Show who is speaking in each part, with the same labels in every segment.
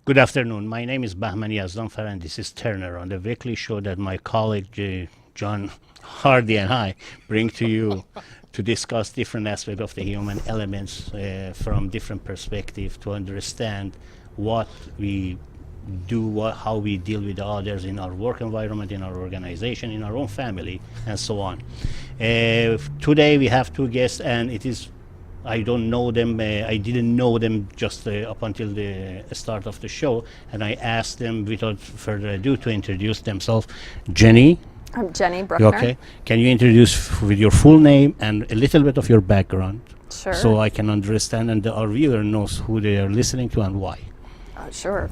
Speaker 1: Good afternoon. My name is Bahman Yazdanfar, and this is Turner on the weekly show that my colleague John Hardy and I bring to you to discuss different aspects of the human elements from different perspectives to understand what we do, how we deal with others in our work environment, in our organization, in our own family, and so on. Today we have two guests, and it is I don't know them. I didn't know them just up until the start of the show, and I asked them without further ado to introduce themselves. Gennie.
Speaker 2: I'm Gennie Brukner.
Speaker 1: Okay. Can you introduce with your full name and a little bit of your background?
Speaker 2: Sure.
Speaker 1: So I can understand and our viewer knows who they are listening to and why.
Speaker 2: Sure.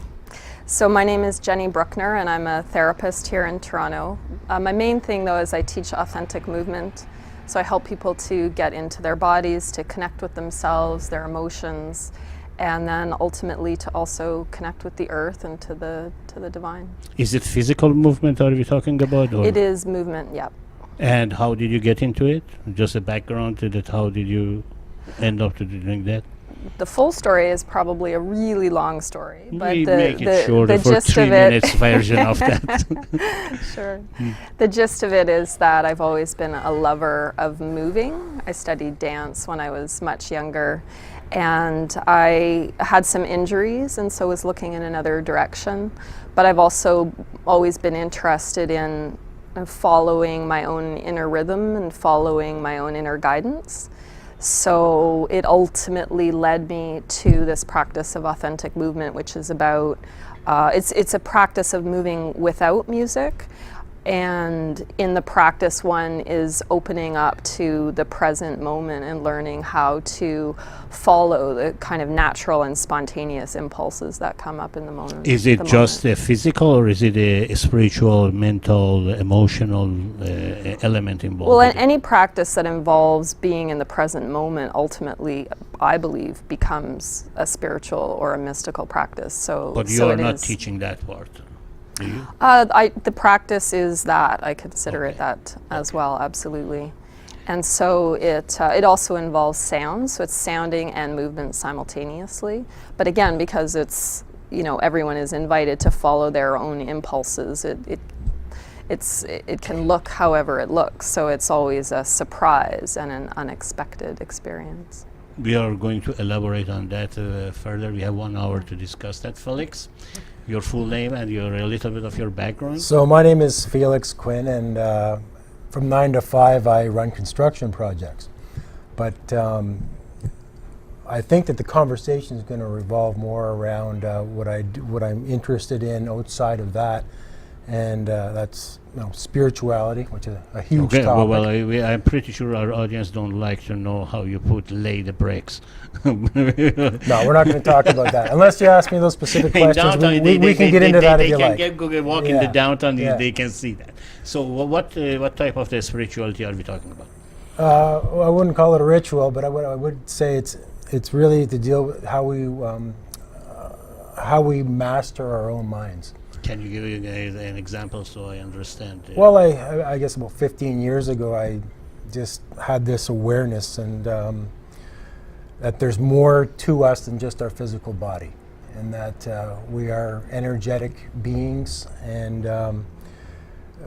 Speaker 2: So my name is Gennie Brukner, and I'm a therapist here in Toronto. My main thing, though, is I teach authentic movement. So I help people to get into their bodies, to connect with themselves, their emotions, and then ultimately to also connect with the earth and to the divine.
Speaker 1: Is it physical movement are we talking about? Or?
Speaker 2: It is movement, yep.
Speaker 1: And how did you get into it? Just a background to that, how did you end up to doing that?
Speaker 2: The full story is probably a really long story, but
Speaker 1: we
Speaker 2: the
Speaker 1: make it shorter for
Speaker 2: gist
Speaker 1: 3
Speaker 2: of it
Speaker 1: minutes version of that.
Speaker 2: Sure. The gist of it is that I've always been a lover of moving. I studied dance when I was much younger, and I had some injuries and so was looking in another direction. But I've also always been interested in following my own inner rhythm and following my own inner guidance. So it ultimately led me to this practice of authentic movement, which is about, it's a practice of moving without music. And in the practice, one is opening up to the present moment and learning how to follow the kind of natural and spontaneous impulses that come up in the moment.
Speaker 1: Is it just a physical, or is it a spiritual, mental, emotional element involved?
Speaker 2: Well, any practice that involves being in the present moment ultimately, I believe, becomes a spiritual or a mystical practice.
Speaker 1: But you are not teaching that part. Do you?
Speaker 2: The practice is that. I consider it that as well, absolutely. And so it also involves sound, so it's sounding and movement simultaneously. But again, because it's, everyone is invited to follow their own impulses, it can look however it looks, so it's always a surprise and an unexpected experience.
Speaker 1: We are going to elaborate on that further. We have 1 hour to discuss that. Felix, your full name and a little bit of your background.
Speaker 3: So my name is Felix Quinn, and from 9 to 5 I run construction projects. But I think that the conversation is going to revolve more around what I'm interested in outside of that, and that's spirituality, which is a huge topic.
Speaker 1: Well, I'm pretty sure our audience don't like to know how you lay the bricks.
Speaker 3: No, we're not going to talk about that. Unless you ask me those specific questions, we can get into that if you like.
Speaker 1: They can walk in the downtown, they can see that. So what type of the spirituality are we talking about?
Speaker 3: Well, I wouldn't call it a ritual, but I would say it's really to deal with how we master our own minds.
Speaker 1: Can you give an example so I understand?
Speaker 3: Well, I guess about 15 years ago, I just had this awareness and that there's more to us than just our physical body, and that we are energetic beings, and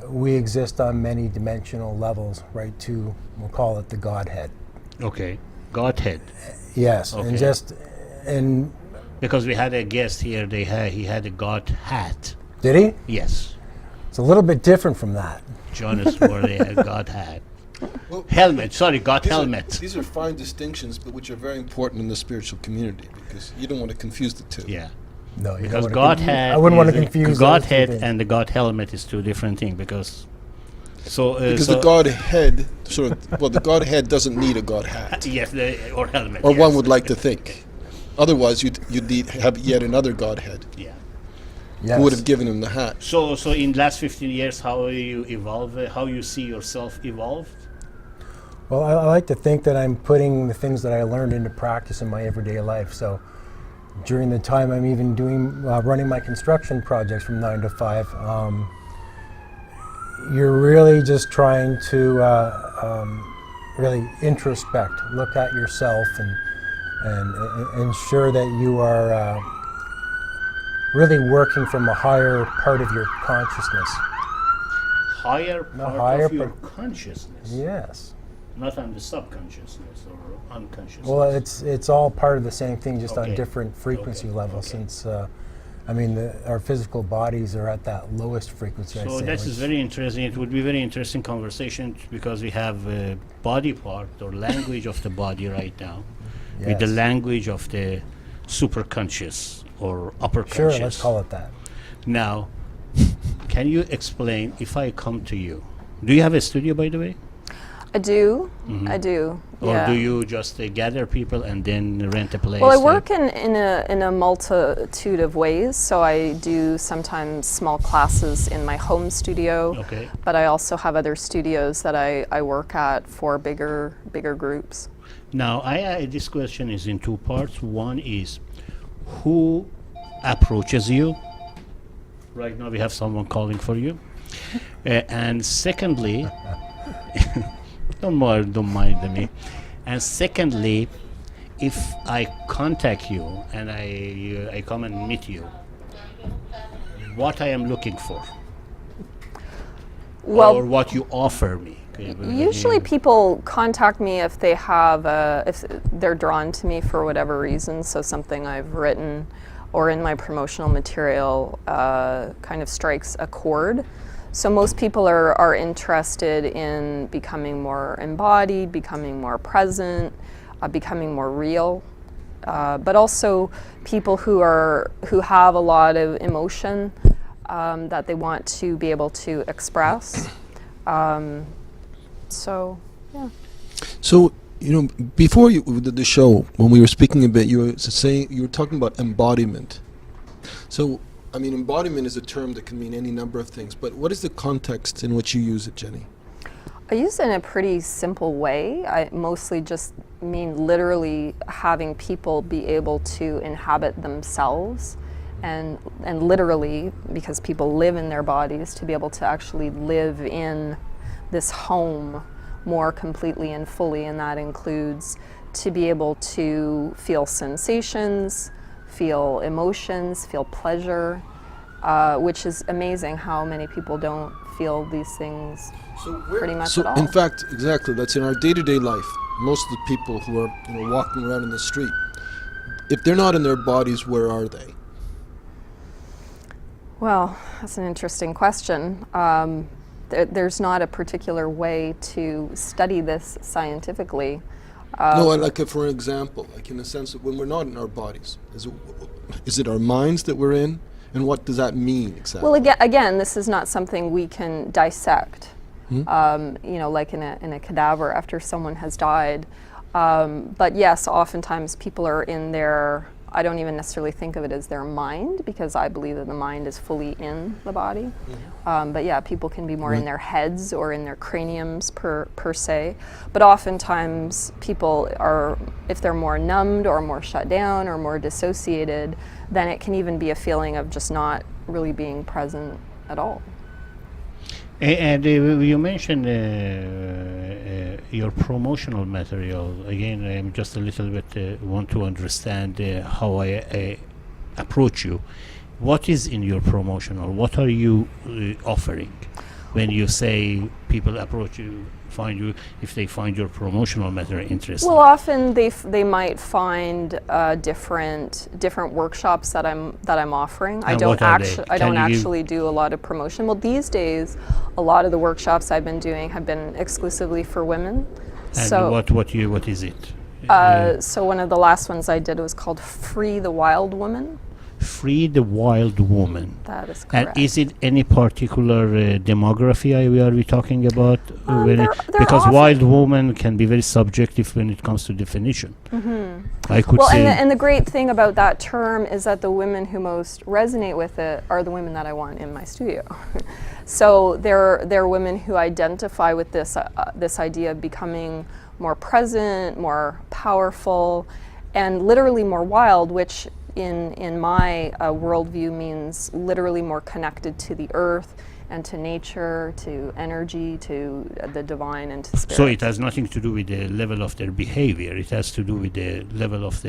Speaker 3: we exist on many dimensional levels, right to, we'll call it the Godhead.
Speaker 1: Okay, Godhead.
Speaker 3: Yes,
Speaker 1: Okay.
Speaker 3: and
Speaker 1: because we had a guest here, he had a God hat.
Speaker 3: Did he?
Speaker 1: Yes.
Speaker 3: It's a little bit different from that.
Speaker 1: Jonas wore a God hat. Well, helmet, sorry, God helmet.
Speaker 4: These are fine distinctions, but which are very important in the spiritual community, because you don't want to confuse the two.
Speaker 1: Yeah.
Speaker 3: No,
Speaker 1: because Godhead.
Speaker 3: I wouldn't want to confuse
Speaker 1: Godhead and the God helmet is two different things, because
Speaker 4: the Godhead the Godhead doesn't need a God hat.
Speaker 1: Yes, or helmet.
Speaker 4: Or
Speaker 1: yes.
Speaker 4: one would like to think. Otherwise, you'd have yet another Godhead.
Speaker 1: Yeah.
Speaker 3: Yes.
Speaker 4: Who would have given him the hat?
Speaker 1: So in the last 15 years, how you evolve? How you see yourself evolved?
Speaker 3: Well, I like to think that I'm putting the things that I learned into practice in my everyday life. So during the time I'm even running my construction projects from 9 to 5, you're really just trying to really introspect, look at yourself, and ensure that you are really working from a higher part of your consciousness.
Speaker 1: Higher part
Speaker 3: higher
Speaker 1: of your
Speaker 3: part.
Speaker 1: consciousness,
Speaker 3: Yes.
Speaker 1: not on the subconsciousness or unconsciousness.
Speaker 3: Well, it's all part of the same thing, just
Speaker 1: Okay.
Speaker 3: on different frequency
Speaker 1: Okay.
Speaker 3: levels.
Speaker 1: Okay.
Speaker 3: Since I mean, our physical bodies are at that lowest frequency. I'd
Speaker 1: So
Speaker 3: say,
Speaker 1: this is
Speaker 3: which-
Speaker 1: very interesting. It would be very interesting conversation because we have a body part or language of the body right now, with the
Speaker 3: Yes.
Speaker 1: language of the superconscious or upper
Speaker 3: Sure,
Speaker 1: conscious.
Speaker 3: let's call it that.
Speaker 1: Now, can you explain if I come to you? Do you have a studio, by the way?
Speaker 2: I do. I do.
Speaker 1: Or
Speaker 2: yeah.
Speaker 1: do you just gather people and then rent a place?
Speaker 2: Well, I work in a multitude of ways. So I do sometimes small classes in my home studio,
Speaker 1: Okay.
Speaker 2: but I also have other studios that I work at for bigger groups.
Speaker 1: Now, this question is in two parts. One is who approaches you? Right now, we have someone calling for you. And secondly, don't mind me. And secondly, if I contact you and I come and meet you, what I am looking for,
Speaker 2: Well,
Speaker 1: or what you offer me.
Speaker 2: usually people contact me if they have if they're drawn to me for whatever reason. So something I've written or in my promotional material kind of strikes a chord. So most people are interested in becoming more embodied, becoming more present, becoming more real. But also people who have a lot of emotion that they want to be able to express. So, yeah.
Speaker 4: So, before we did the show, when we were speaking a bit, you were talking about embodiment. So, I mean, embodiment is a term that can mean any number of things, but what is the context in which you use it, Gennie?
Speaker 2: I use it in a pretty simple way. I mostly just mean literally having people be able to inhabit themselves, and literally, because people live in their bodies, to be able to actually live in this home more completely and fully, and that includes to be able to feel sensations, feel emotions, feel pleasure, which is amazing how many people don't feel these things pretty much
Speaker 4: So,
Speaker 2: at all.
Speaker 4: in fact, exactly, that's in our day-to-day life. Most of the people who are walking around in the street, if they're not in their bodies, where are they?
Speaker 2: Well, that's an interesting question. There's not a particular way to study this scientifically.
Speaker 4: No, like for example, like in the sense that when we're not in our bodies, is it our minds that we're in? And what does that mean exactly?
Speaker 2: Well, again, this is not something we can dissect. Like in a cadaver after someone has died. But yes, oftentimes people are in their, I don't even necessarily think of it as their mind, because I believe that the mind is fully in the body. But yeah, people can be more in their heads or in their craniums per se. But oftentimes people are, if they're more numbed or more shut down or more dissociated, then it can even be a feeling of just not really being present at all.
Speaker 1: And you mentioned your promotional material. Again, I'm just a little bit want to understand how I approach you. What is in your promotional? What are you offering when you say people approach you, find you, if they find your promotional material interesting?
Speaker 2: Well, often they might find different workshops that I'm offering. I
Speaker 1: And
Speaker 2: don't
Speaker 1: what are they?
Speaker 2: I
Speaker 1: Can
Speaker 2: don't
Speaker 1: you-
Speaker 2: actually do a lot of promotion. Well, these days, a lot of the workshops I've been doing have been exclusively for women.
Speaker 1: And
Speaker 2: So,
Speaker 1: what is it?
Speaker 2: so one of the last ones I did was called "Free the Wild Woman."
Speaker 1: Free the Wild Woman.
Speaker 2: That is
Speaker 1: And
Speaker 2: correct.
Speaker 1: is it any particular demography are we talking about?
Speaker 2: They're
Speaker 1: Because
Speaker 2: often-
Speaker 1: wild woman can be very subjective when it comes to definition. I could
Speaker 2: Well,
Speaker 1: say
Speaker 2: and the great thing about that term is that the women who most resonate with it are the women that I want in my studio. So they're women who identify with this idea of becoming more present, more powerful, and literally more wild, which in my worldview means literally more connected to the earth and to nature, to energy, to the divine, and to spirit.
Speaker 1: so it has nothing to do with the level of their behavior. It has to do with the level of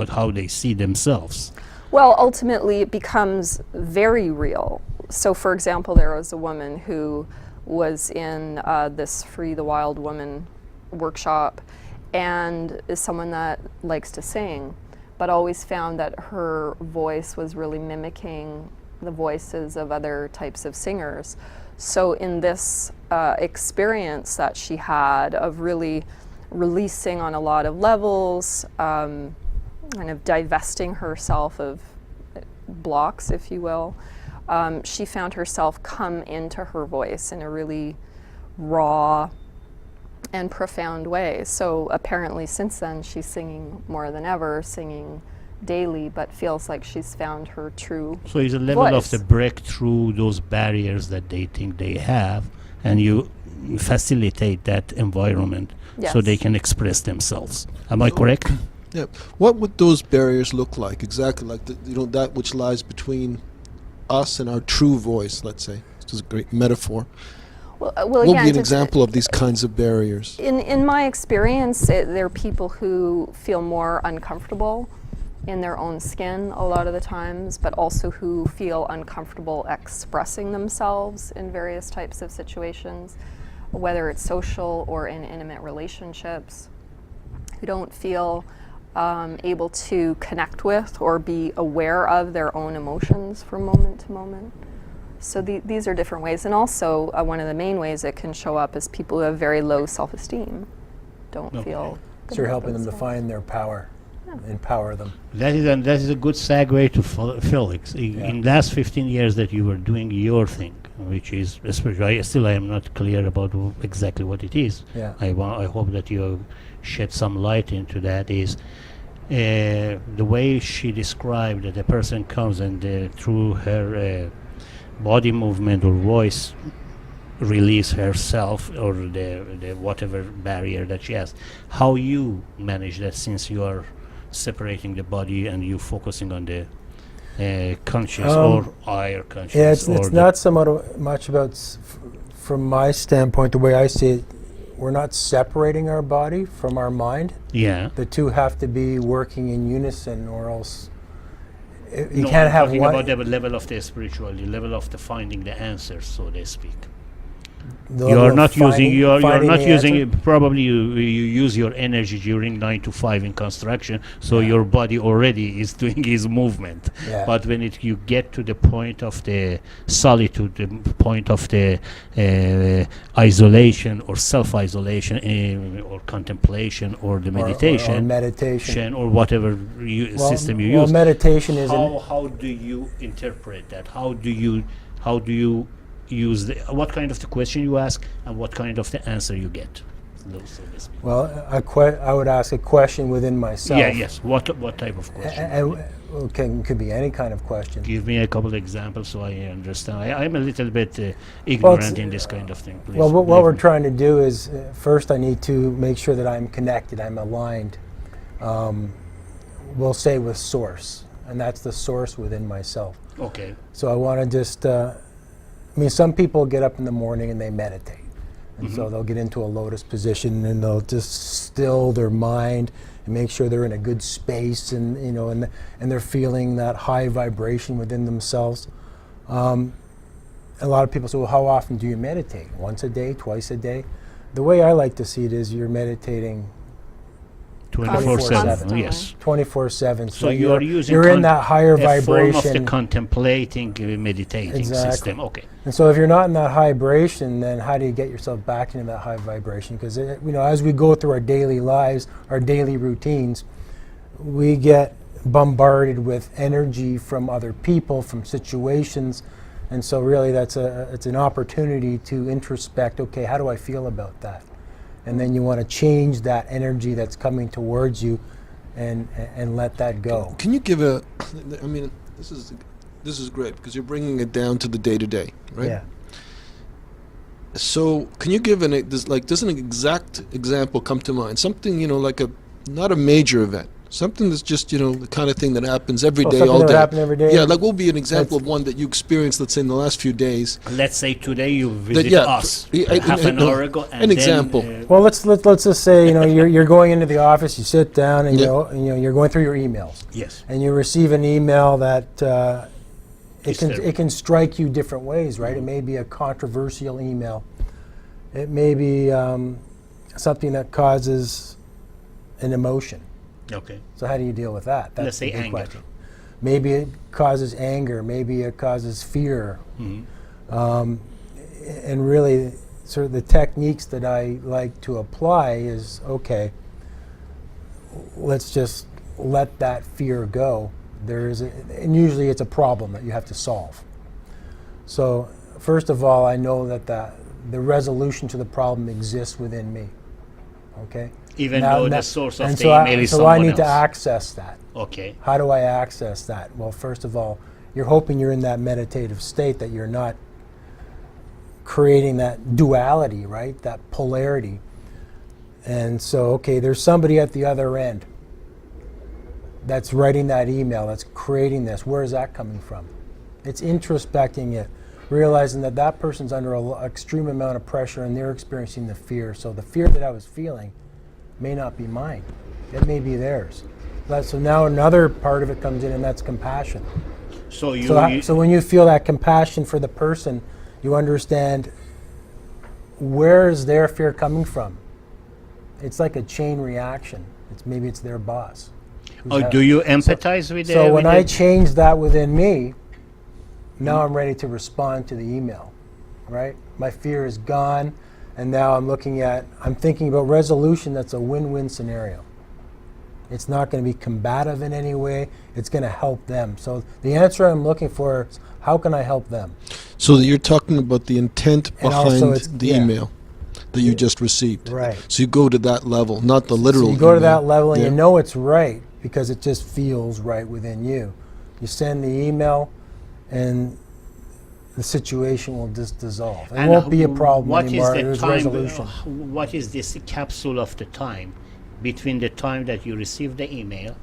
Speaker 1: how they see themselves.
Speaker 2: Well, ultimately, it becomes very real. So, for example, there was a woman who was in this Free the Wild Woman workshop and is someone that likes to sing, but always found that her voice was really mimicking the voices of other types of singers. So in this experience that she had of really releasing on a lot of levels, kind of divesting herself of blocks, if you will, she found herself come into her voice in a really raw and profound way. So apparently since then she's singing more than ever, singing daily, but feels like she's found her true
Speaker 1: So it's a level
Speaker 2: voice.
Speaker 1: of the break through those barriers that they think they have, and you facilitate that environment so
Speaker 2: Yes.
Speaker 1: they can express themselves. Am I correct?
Speaker 4: Yeah. What would those barriers look like exactly? Like that which lies between us and our true voice. Let's say this is a great metaphor.
Speaker 2: Well,
Speaker 4: What would
Speaker 2: again,
Speaker 4: be an
Speaker 2: to-
Speaker 4: example of these kinds of barriers?
Speaker 2: In my experience, there are people who feel more uncomfortable in their own skin a lot of the times, but also who feel uncomfortable expressing themselves in various types of situations, whether it's social or in intimate relationships, who don't feel able to connect with or be aware of their own emotions from moment to moment. So these are different ways. And also one of the main ways it can show up is people who have very low self-esteem, don't
Speaker 1: Okay.
Speaker 2: feel good
Speaker 3: So you're
Speaker 2: about
Speaker 3: helping them to
Speaker 2: themselves.
Speaker 3: find their power, empower them.
Speaker 1: That is a good segue to Felix. In last 15 years that you were doing your thing, which is, especially, I am not clear about exactly what it is.
Speaker 3: Yeah.
Speaker 1: I hope that you shed some light into that. Is the way she described that a person comes and through her body movement or voice release herself or the whatever barrier that she has. How you manage that, since you are separating the body and you focusing on the conscious or higher conscious?
Speaker 3: Yeah, it's
Speaker 1: or
Speaker 3: not so much about, from my standpoint, the way I see it, we're not separating our body from our mind.
Speaker 1: yeah.
Speaker 3: The two have to be working in unison, or else you
Speaker 1: No,
Speaker 3: can't
Speaker 1: I'm
Speaker 3: have
Speaker 1: talking
Speaker 3: one.
Speaker 1: about the level of the spiritual, the level of the finding the answers, so they speak.
Speaker 3: the
Speaker 1: You
Speaker 3: level
Speaker 1: are
Speaker 3: of
Speaker 1: not using
Speaker 3: finding-
Speaker 1: you are
Speaker 3: finding
Speaker 1: not
Speaker 3: the
Speaker 1: using
Speaker 3: answer.
Speaker 1: it, probably you use your energy during 9 to 5 in construction, so
Speaker 3: Yeah.
Speaker 1: your body already is doing his movement.
Speaker 3: Yeah.
Speaker 1: But when you get to the point of the solitude, the point of the isolation or self-isolation or contemplation or the
Speaker 3: or
Speaker 1: meditation,
Speaker 3: meditation.
Speaker 1: or whatever system you use,
Speaker 3: meditation is
Speaker 1: how do you interpret that? How do you use what kind of the question you ask and what kind of the answer you get? Those, so to speak.
Speaker 3: I would ask a question within myself.
Speaker 1: Yeah, yes. What type of question?
Speaker 3: And could be any kind of question.
Speaker 1: Give me a couple of examples so I understand. I'm a little bit ignorant in this kind of thing. Please.
Speaker 3: Well, what
Speaker 1: believe
Speaker 3: we're
Speaker 1: me.
Speaker 3: trying to do is, first I need to make sure that I'm connected, I'm aligned, we'll say with source, and that's the source within myself.
Speaker 1: Okay.
Speaker 3: So I want to just, some people get up in the morning and they meditate. And so they'll get into a lotus position and they'll just still their mind and make sure they're in a good space, and and they're feeling that high vibration within themselves. A lot of people say, well, how often do you meditate? Once a day, twice a day? The way I like to see it is you're meditating
Speaker 1: 24/7.
Speaker 2: Constantly.
Speaker 1: Yes.
Speaker 3: 24/7.
Speaker 1: So you are using
Speaker 3: you're in that higher
Speaker 1: a form of the
Speaker 3: vibration.
Speaker 1: contemplating, meditating
Speaker 3: Exactly.
Speaker 1: system. Okay.
Speaker 3: And so if you're not in that high vibration, then how do you get yourself back into that high vibration? Because as we go through our daily lives, our daily routines, we get bombarded with energy from other people, from situations, and so really it's an opportunity to introspect. Okay, how do I feel about that? And then you want to change that energy that's coming towards you, and let that go.
Speaker 4: Can you give a? I mean, this is great because you're bringing it down to the day to day, right?
Speaker 3: Yeah.
Speaker 4: So can you give does an exact example come to mind? Something like not a major event, Something that's just, the kind of thing that happens every day,
Speaker 3: something
Speaker 4: all
Speaker 3: that
Speaker 4: day.
Speaker 3: would happen every day?
Speaker 4: Yeah, like what would be an example
Speaker 3: That's-
Speaker 4: of one that you experienced, let's say, in the last few days?
Speaker 1: Let's say today you
Speaker 4: That,
Speaker 1: visit
Speaker 4: yeah,
Speaker 1: us half an
Speaker 4: no,
Speaker 1: hour ago. And
Speaker 4: an
Speaker 1: then,
Speaker 4: example.
Speaker 3: Well, let's just say you're going into the office. You sit down and
Speaker 4: Yeah.
Speaker 3: you're going through your emails,
Speaker 1: yes.
Speaker 3: and you receive an email that
Speaker 1: It's terrible.
Speaker 3: it can strike you different ways, right? It may be a controversial email. It may be something that causes an emotion.
Speaker 1: Okay.
Speaker 3: So how do you deal with that? That's
Speaker 1: Let's say
Speaker 3: the big
Speaker 1: anger.
Speaker 3: question. Maybe it causes anger. Maybe it causes fear. And really, sort of the techniques that I like to apply is, okay, let's just let that fear go. And usually it's a problem that you have to solve. So first of all, I know that the resolution to the problem exists within me. Okay?
Speaker 1: Even though the source of
Speaker 3: and
Speaker 1: the
Speaker 3: so
Speaker 1: email is
Speaker 3: so
Speaker 1: someone
Speaker 3: I need
Speaker 1: else.
Speaker 3: to access that.
Speaker 1: Okay.
Speaker 3: How do I access that? Well, first of all, you're hoping you're in that meditative state, that you're not creating that duality, right? That polarity. And so, okay, there's somebody at the other end that's writing that email, that's creating this. Where is that coming from? It's introspecting it, realizing that that person's under an extreme amount of pressure and they're experiencing the fear. So the fear that I was feeling may not be mine. It may be theirs. So now another part of it comes in, and that's compassion.
Speaker 1: So you,
Speaker 3: So when you feel that compassion for the person, you understand, where is their fear coming from? It's like a chain reaction. Maybe it's their boss.
Speaker 1: do you empathize with
Speaker 3: So when I
Speaker 1: the,
Speaker 3: change that within me, now I'm ready to respond to the email, right? My fear is gone, and now I'm thinking about resolution that's a win-win scenario. It's not going to be combative in any way. It's going to help them. So the answer I'm looking for is, how can I help them?
Speaker 4: So that you're talking about the intent
Speaker 3: And also
Speaker 4: behind the
Speaker 3: yeah.
Speaker 4: email that you just received.
Speaker 3: Right.
Speaker 4: So you go to that level, not the literal
Speaker 3: So you go to
Speaker 4: email.
Speaker 3: that level and
Speaker 4: Yeah.
Speaker 3: you know it's right because it just feels right within you. You send the email and the situation will just dissolve. It
Speaker 1: and
Speaker 3: won't be a problem
Speaker 1: what
Speaker 3: anymore.
Speaker 1: Is the
Speaker 3: There's
Speaker 1: time,
Speaker 3: resolution.
Speaker 1: What is this capsule of the time between the time that you receive the email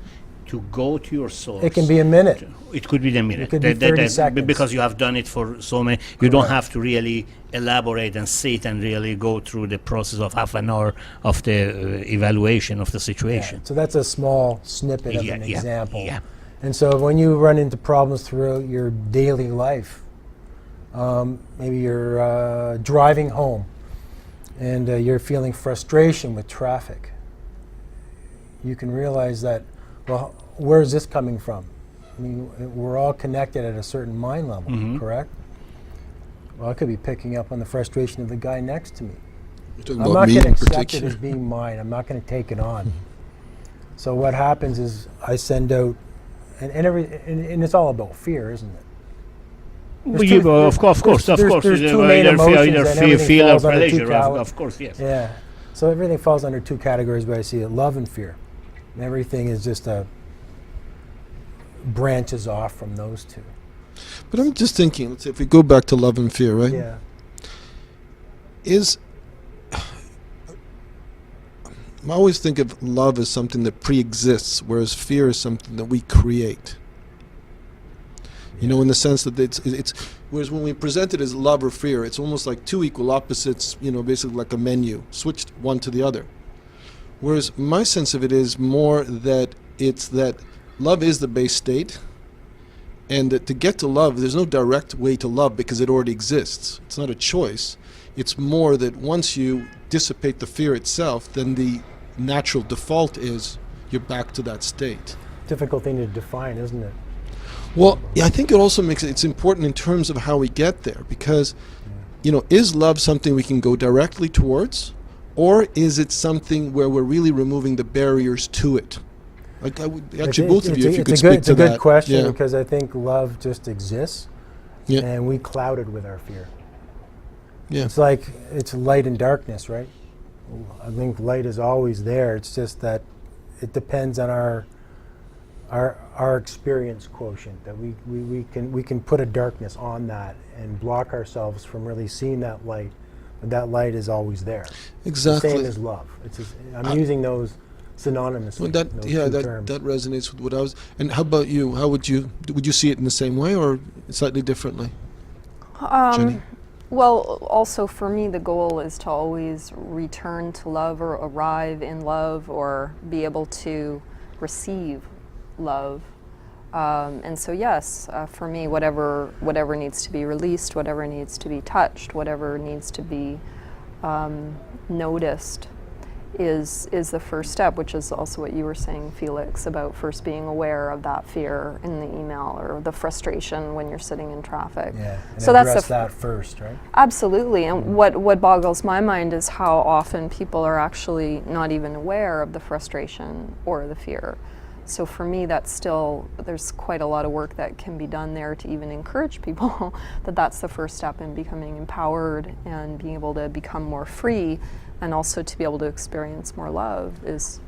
Speaker 1: to go to your source?
Speaker 3: It can be a minute.
Speaker 1: It could be the minute.
Speaker 3: It could be 30 seconds.
Speaker 1: Because you have done it for so many. You don't have to really elaborate and sit and really go through the process of half an hour of the evaluation of the situation.
Speaker 3: So that's a small snippet of
Speaker 1: Yeah,
Speaker 3: an
Speaker 1: yeah,
Speaker 3: example.
Speaker 1: yeah.
Speaker 3: And so when you run into problems throughout your daily life, maybe you're driving home and you're feeling frustration with traffic, you can realize that, well, where is this coming from? I mean, we're all connected at a certain mind level, correct? Well, I could be picking up on the frustration of the guy next to me.
Speaker 4: You're talking
Speaker 3: I'm
Speaker 4: about
Speaker 3: not
Speaker 4: me
Speaker 3: going to
Speaker 4: in
Speaker 3: accept it
Speaker 4: particular.
Speaker 3: as being mine. I'm not going to take it on. So what happens is I send out, and it's all about fear, isn't it?
Speaker 1: Well, of course.
Speaker 3: There's two main
Speaker 1: Either
Speaker 3: emotions, and
Speaker 1: fear
Speaker 3: everything
Speaker 1: or
Speaker 3: falls under two
Speaker 1: pleasure, of course, yes.
Speaker 3: Yeah. So everything falls under two categories, but I see it: love and fear. And everything is just branches off from those two.
Speaker 4: But I'm just thinking, let's say if we go back to love and fear, right?
Speaker 3: Yeah.
Speaker 4: I always think of love as something that pre-exists, whereas fear is something that we create. You know, in the sense that it's whereas when we present it as love or fear, it's almost like two equal opposites, you know, basically like a menu, switched one to the other. Whereas my sense of it is more that it's that love is the base state, and that to get to love, there's no direct way to love because it already exists. It's not a choice. It's more that once you dissipate the fear itself, then the natural default is you're back to that state.
Speaker 3: Difficult thing to define, isn't it?
Speaker 4: Well, yeah, I think it also makes it's important in terms of how we get there, because, you know, is love something we can go directly towards, or is it something where we're really removing the barriers to it? Like, I would actually, both of you, if you could speak to
Speaker 3: it's a
Speaker 4: that.
Speaker 3: good question,
Speaker 4: Yeah.
Speaker 3: because I think love just exists,
Speaker 4: Yeah.
Speaker 3: and we cloud it with our fear.
Speaker 4: Yeah.
Speaker 3: It's like it's light and darkness, right? I think light is always there. It's just that it depends on our experience quotient, that we can put a darkness on that and block ourselves from really seeing that light, but that light is always there.
Speaker 4: Exactly.
Speaker 3: The same as love. I'm using those synonymously.
Speaker 4: Well, that
Speaker 3: those
Speaker 4: yeah,
Speaker 3: two
Speaker 4: that
Speaker 3: terms.
Speaker 4: that resonates with what I was. And how about you? How would you see it in the same way or slightly differently, Gennie?
Speaker 2: Well, also for me, the goal is to always return to love or arrive in love or be able to receive love. And so, yes, for me, whatever needs to be released, whatever needs to be touched, whatever needs to be noticed is the first step, which is also what you were saying, Felix, about first being aware of that fear in the email or the frustration when you're sitting in traffic.
Speaker 3: Yeah, and
Speaker 2: so that's
Speaker 3: address that first, right?
Speaker 2: Absolutely, and what boggles my mind is how often people are actually not even aware of the frustration or the fear. So for me, that's still, there's quite a lot of work that can be done there to even encourage people that that's the first step in becoming empowered and being able to become more free, and also to be able to experience more love is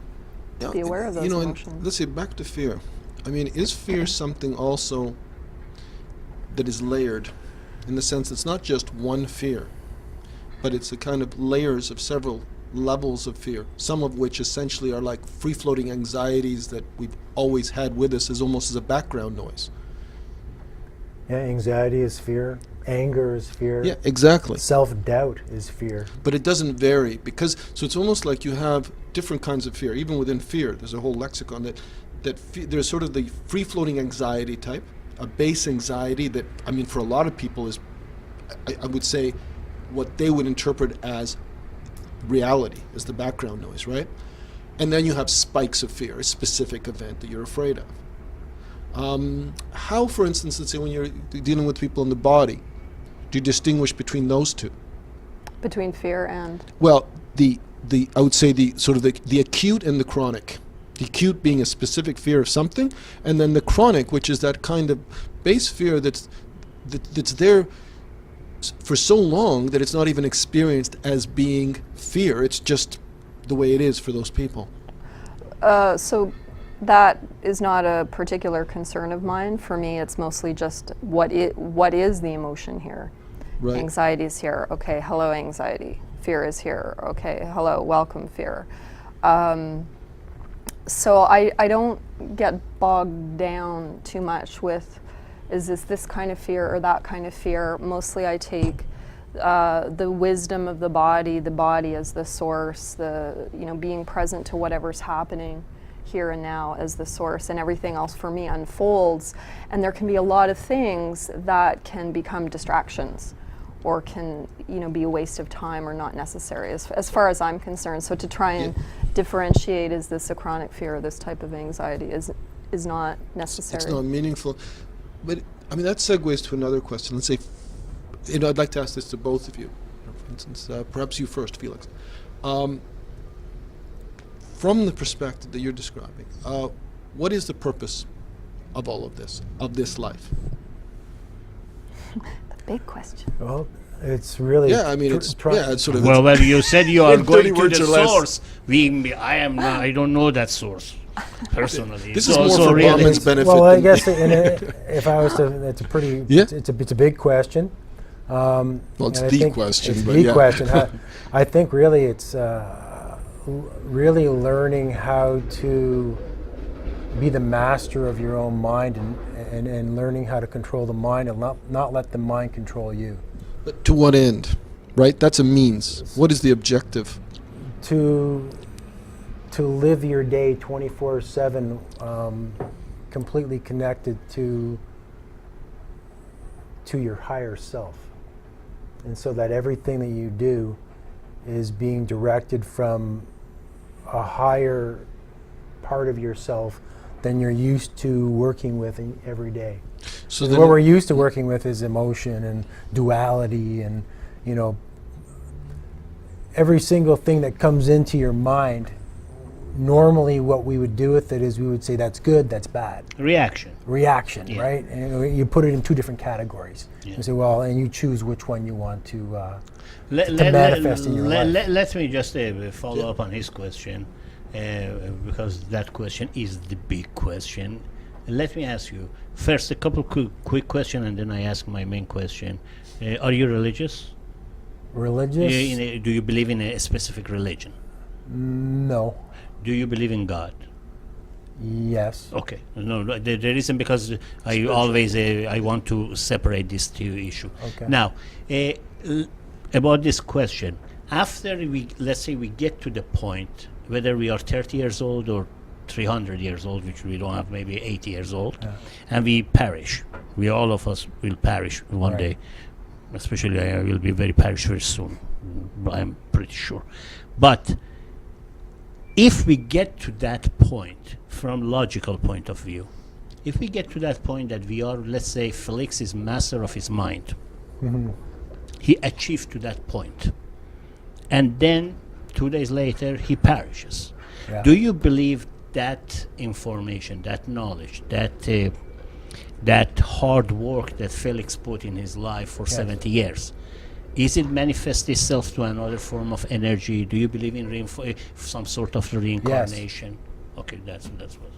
Speaker 2: be aware of those emotions.
Speaker 4: And let's say back to fear. I mean, is fear something also that is layered, in the sense it's not just one fear, but it's a kind of layers of several levels of fear, some of which essentially are like free-floating anxieties that we've always had with us as almost as a background noise.
Speaker 3: Yeah, anxiety is fear. Anger is fear.
Speaker 4: Yeah, exactly.
Speaker 3: Self-doubt is fear.
Speaker 4: But it doesn't vary because, so it's almost like you have different kinds of fear. Even within fear, there's a whole lexicon there's sort of the free-floating anxiety type, a base anxiety that, I mean, for a lot of people is, I would say, what they would interpret as reality, as the background noise, right? And then you have spikes of fear, a specific event that you're afraid of. How, for instance, let's say when you're dealing with people in the body, do you distinguish between those two?
Speaker 2: Between fear and?
Speaker 4: Well, I would say the sort of the acute and the chronic. The acute being a specific fear of something, and then the chronic, which is that kind of base fear that's there for so long that it's not even experienced as being fear. It's just the way it is for those people.
Speaker 2: So that is not a particular concern of mine. For me, it's mostly just what is the emotion here.
Speaker 4: Right.
Speaker 2: Anxiety is here. Okay, hello anxiety. Fear is here. Okay, hello, welcome fear. So I don't get bogged down too much with, is this kind of fear or that kind of fear? Mostly I take the wisdom of the body as the source, being present to whatever's happening here and now as the source, and everything else for me unfolds. And there can be a lot of things that can become distractions or can be a waste of time or not necessary as far as I'm concerned. So to try and differentiate, is this a chronic fear or this type of anxiety is not necessary.
Speaker 4: It's not meaningful. But I mean, that segues to another question. Let's say, I'd like to ask this to both of you. For instance, perhaps you first, Felix. From the perspective that you're describing, what is the purpose of all of this life?
Speaker 2: The big question.
Speaker 3: Well, it's really
Speaker 4: it's sort of.
Speaker 1: Well, you said you are
Speaker 4: in 30
Speaker 1: going to
Speaker 4: words
Speaker 1: the
Speaker 4: or less.
Speaker 1: source. I don't know that source personally.
Speaker 4: This is more for
Speaker 1: really
Speaker 4: Brahman's benefit.
Speaker 3: well, I
Speaker 4: than-
Speaker 3: guess if I was to, it's a pretty, it's a big question.
Speaker 4: Well, it's
Speaker 3: and I
Speaker 4: the
Speaker 3: think
Speaker 4: question,
Speaker 3: It's
Speaker 4: but
Speaker 3: the
Speaker 4: yeah.
Speaker 3: question. I think really it's really learning how to be the master of your own mind and learning how to control the mind and not let the mind control you.
Speaker 4: But to what end? Right? That's a means. What is the objective?
Speaker 3: To live your day 24/7, completely connected to your higher self, and so that everything that you do is being directed from a higher part of yourself than you're used to working with every day.
Speaker 4: So
Speaker 3: What we're used to working with is emotion and duality, and every single thing that comes into your mind. Normally, what we would do with it is we would say that's good, that's bad.
Speaker 1: reaction.
Speaker 3: Reaction,
Speaker 1: Yeah.
Speaker 3: right? And you put it in two different categories.
Speaker 1: Yeah.
Speaker 3: You say, well, and you choose which one you want to
Speaker 1: Let
Speaker 3: manifest in your life.
Speaker 1: Let me just follow up on his question, because that question is the big question. Let me ask you first a couple quick questions, and then I ask my main question. Are you religious?
Speaker 3: Religious?
Speaker 1: Do you believe in a specific religion?
Speaker 3: No.
Speaker 1: Do you believe in God?
Speaker 3: Yes.
Speaker 1: Okay. No, the reason because I always I want to separate these two issues.
Speaker 3: Okay.
Speaker 1: Now, about this question, after let's say we get to the point, whether we are 30 years old or 300 years old, which we don't have, maybe 80 years old, and we perish. We all of us will perish one
Speaker 3: Right.
Speaker 1: day. Especially I will be perish very soon. I'm pretty sure. But if we get to that point, from logical point of view, if we get to that point that we are, let's say, Felix is master of his mind, he achieved to that point, and then 2 days later he perishes.
Speaker 3: Yeah.
Speaker 1: Do you believe that information, that knowledge, that hard work that Felix put in his life for 70 years, is it manifest itself to another form of energy? Do you believe in some sort of reincarnation? Okay, that's what.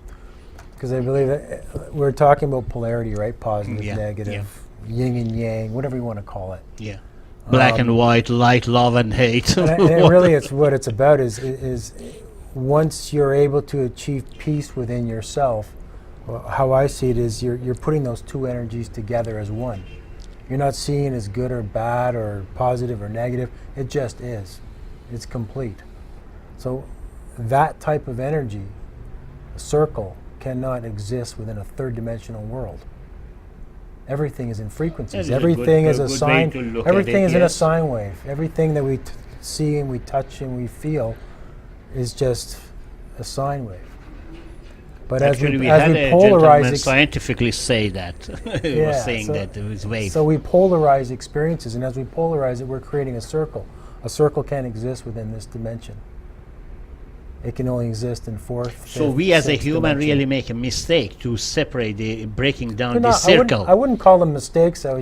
Speaker 3: Because I believe that we're talking about polarity, right? Positive,
Speaker 1: Yeah,
Speaker 3: negative, yin and yang, whatever you want to call it.
Speaker 1: Yeah. Black and white, light, love, and hate.
Speaker 3: And it really, it's what it's about is once you're able to achieve peace within yourself, well, how I see it is you're putting those two energies together as one. You're not seeing as good or bad or positive or negative. It just is. It's complete. So that type of energy, a circle, cannot exist within a third dimensional world. Everything is in frequencies.
Speaker 1: That is a
Speaker 3: Everything
Speaker 1: good-
Speaker 3: is
Speaker 1: a
Speaker 3: a
Speaker 1: good way
Speaker 3: sine.
Speaker 1: to look at
Speaker 3: Everything
Speaker 1: it,
Speaker 3: is in a
Speaker 1: yes.
Speaker 3: sine wave. Everything that we see and we touch and we feel is just a sine wave. But
Speaker 1: Actually, we
Speaker 3: as
Speaker 1: had
Speaker 3: we
Speaker 1: a
Speaker 3: polarize
Speaker 1: gentleman scientifically say that. He was
Speaker 3: Yeah,
Speaker 1: saying
Speaker 3: so-
Speaker 1: that it was wave.
Speaker 3: So we polarize experiences, and as we polarize it, we're creating a circle. A circle can't exist within this dimension. It can only exist in fourth.
Speaker 1: So
Speaker 3: fifth,
Speaker 1: we as a
Speaker 3: sixth
Speaker 1: human
Speaker 3: dimension.
Speaker 1: really make a mistake to separate the breaking down
Speaker 3: They're
Speaker 1: the
Speaker 3: not- I wouldn't-
Speaker 1: circle.
Speaker 3: I wouldn't call them mistakes. They're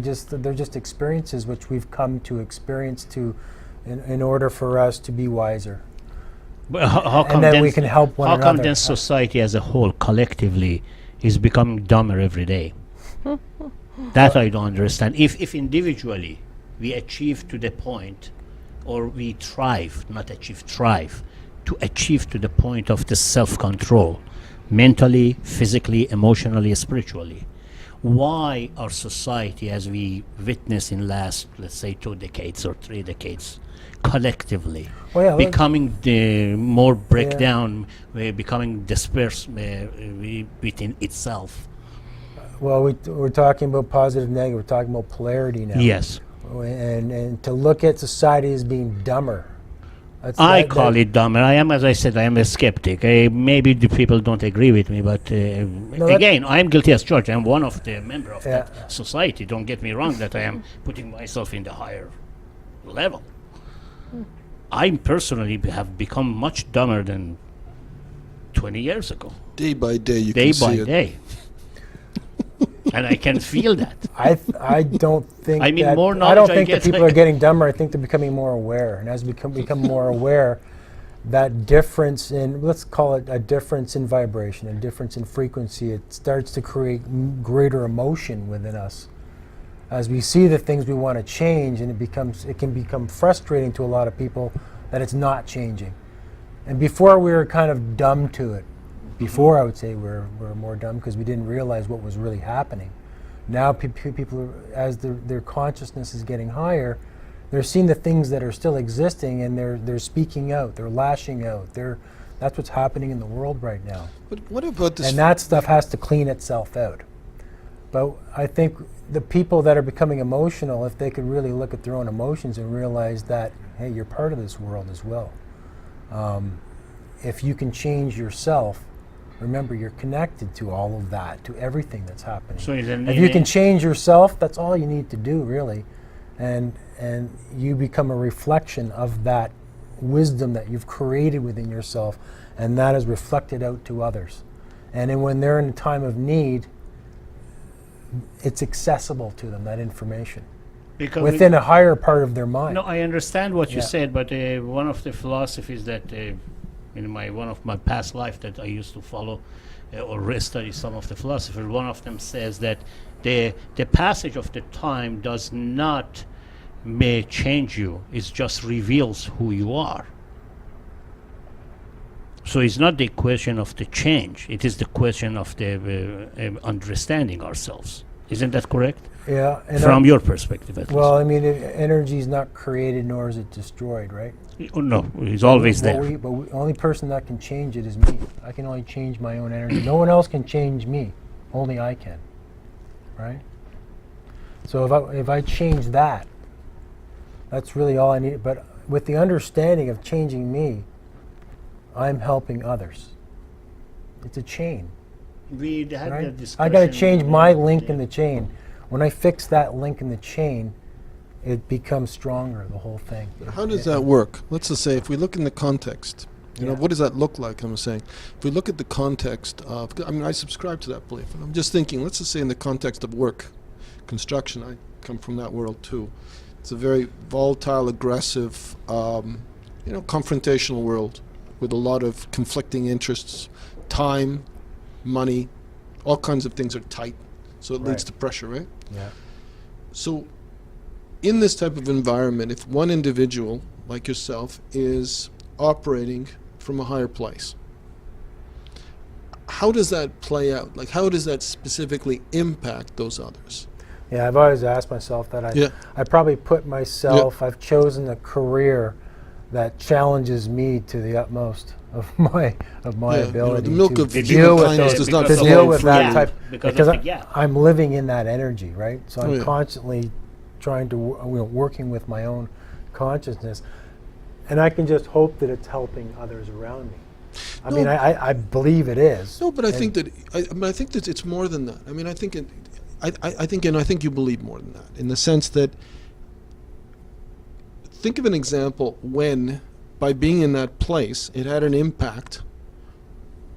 Speaker 3: just experiences which we've come to experience in order for us to be wiser.
Speaker 1: But how come
Speaker 3: then we can help one
Speaker 1: How come
Speaker 3: another.
Speaker 1: then society as a whole, collectively, is becoming dumber every day? That I don't understand. If individually we achieve to the point, or we thrive, not achieve, thrive, to achieve to the point of the self-control, mentally, physically, emotionally, spiritually, why our society, as we witness in last, let's say, 2 decades or 3 decades, collectively,
Speaker 3: Well, yeah,
Speaker 1: becoming the more breakdown, becoming dispersed within itself?
Speaker 3: Well, we're talking about positive, negative. We're talking about polarity now.
Speaker 1: Yes.
Speaker 3: And to look at society as being dumber.
Speaker 1: I call it dumber. I am, as I said, I am a skeptic. Maybe the people don't agree with me, but again, I am guilty as charged. I am one of the member of that society. Don't get me wrong that I am putting myself in the higher level. I personally have become much dumber than 20 years ago,
Speaker 4: Day by day, you
Speaker 1: day
Speaker 4: can
Speaker 1: by
Speaker 4: see it.
Speaker 1: day. And I can feel that.
Speaker 3: I don't think.
Speaker 1: I mean,
Speaker 3: that,
Speaker 1: more
Speaker 3: I
Speaker 1: knowledge
Speaker 3: don't
Speaker 1: I
Speaker 3: think
Speaker 1: get,
Speaker 3: that people are getting dumber. I think they're becoming more aware, and as we become more aware, that difference in, let's call it a difference in vibration, a difference in frequency, it starts to create greater emotion within us. As we see the things we want to change, and it can become frustrating to a lot of people that it's not changing. And before we were kind of dumb to it. Before I would say we're more dumb because we didn't realize what was really happening. Now people, as their consciousness is getting higher, they're seeing the things that are still existing, and they're speaking out, they're lashing out. That's what's happening in the world right now.
Speaker 4: But what about this?
Speaker 3: And that stuff has to clean itself out. But I think the people that are becoming emotional, if they could really look at their own emotions and realize that, hey, you're part of this world as well. If you can change yourself, remember you're connected to all of that, to everything that's happening.
Speaker 1: So
Speaker 3: If you can change yourself, that's all you need to do, really. And you become a reflection of that wisdom that you've created within yourself, and that is reflected out to others. And then when they're in a time of need, it's accessible to them, that information,
Speaker 1: because
Speaker 3: within a higher part of their mind.
Speaker 1: No, I understand what you
Speaker 3: Yeah.
Speaker 1: said, but one of the philosophies that in one of my past life that I used to follow or study some of the philosophers, one of them says that the passage of the time does not may change you; it just reveals who you are. So it's not the question of the change. It is the question of the understanding ourselves. Isn't that correct?
Speaker 3: Yeah. And
Speaker 1: From your perspective, at
Speaker 3: well, I mean, energy is not created nor is it destroyed, right?
Speaker 1: least. No, it's always there.
Speaker 3: The only person that can change it is me. I can only change my own energy. No one else can change me. Only I can, right? So if I change that, that's really all I need. But with the understanding of changing me, I'm helping others. It's a chain.
Speaker 1: We had
Speaker 3: Right?
Speaker 1: that discussion.
Speaker 3: I got to change my link in the chain. When I fix that link in the chain, it becomes stronger, the whole thing.
Speaker 4: How does that work? Let's just say if we look in the context, you know,
Speaker 3: Yeah.
Speaker 4: what does that look like? I'm saying, if we look at the context of, I mean, I subscribe to that belief, and I'm just thinking, let's just say in the context of work, construction, I come from that world too. It's a very volatile, aggressive, confrontational world with a lot of conflicting interests, time, money, all kinds of things are tight, so it leads
Speaker 3: Right.
Speaker 4: to pressure, right?
Speaker 3: Yeah.
Speaker 4: So, in this type of environment, if one individual, like yourself, is operating from a higher place, how does that play out? Like, how does that specifically impact those others?
Speaker 3: Yeah, I've always asked myself that.
Speaker 4: Yeah.
Speaker 3: I probably put myself, I've chosen a career that challenges me to the utmost of my
Speaker 4: Yeah,
Speaker 3: ability
Speaker 4: the milk
Speaker 3: to
Speaker 4: of
Speaker 3: deal
Speaker 4: human
Speaker 3: with
Speaker 4: kindness
Speaker 3: those,
Speaker 4: does not
Speaker 3: to
Speaker 1: flow
Speaker 3: deal with that
Speaker 1: freely.
Speaker 3: type,
Speaker 1: Because of the
Speaker 3: I-
Speaker 1: gap.
Speaker 3: I'm living in that energy, right? So I'm
Speaker 4: Oh, yeah.
Speaker 3: constantly trying to, working with my own consciousness, and I can just hope that it's helping others around me. I mean,
Speaker 4: No.
Speaker 3: I believe it is.
Speaker 4: No, but I
Speaker 3: And-
Speaker 4: think that I think that it's more than that. I mean, I think I think you believe more than that, in the sense that, think of an example when, by being in that place, it had an impact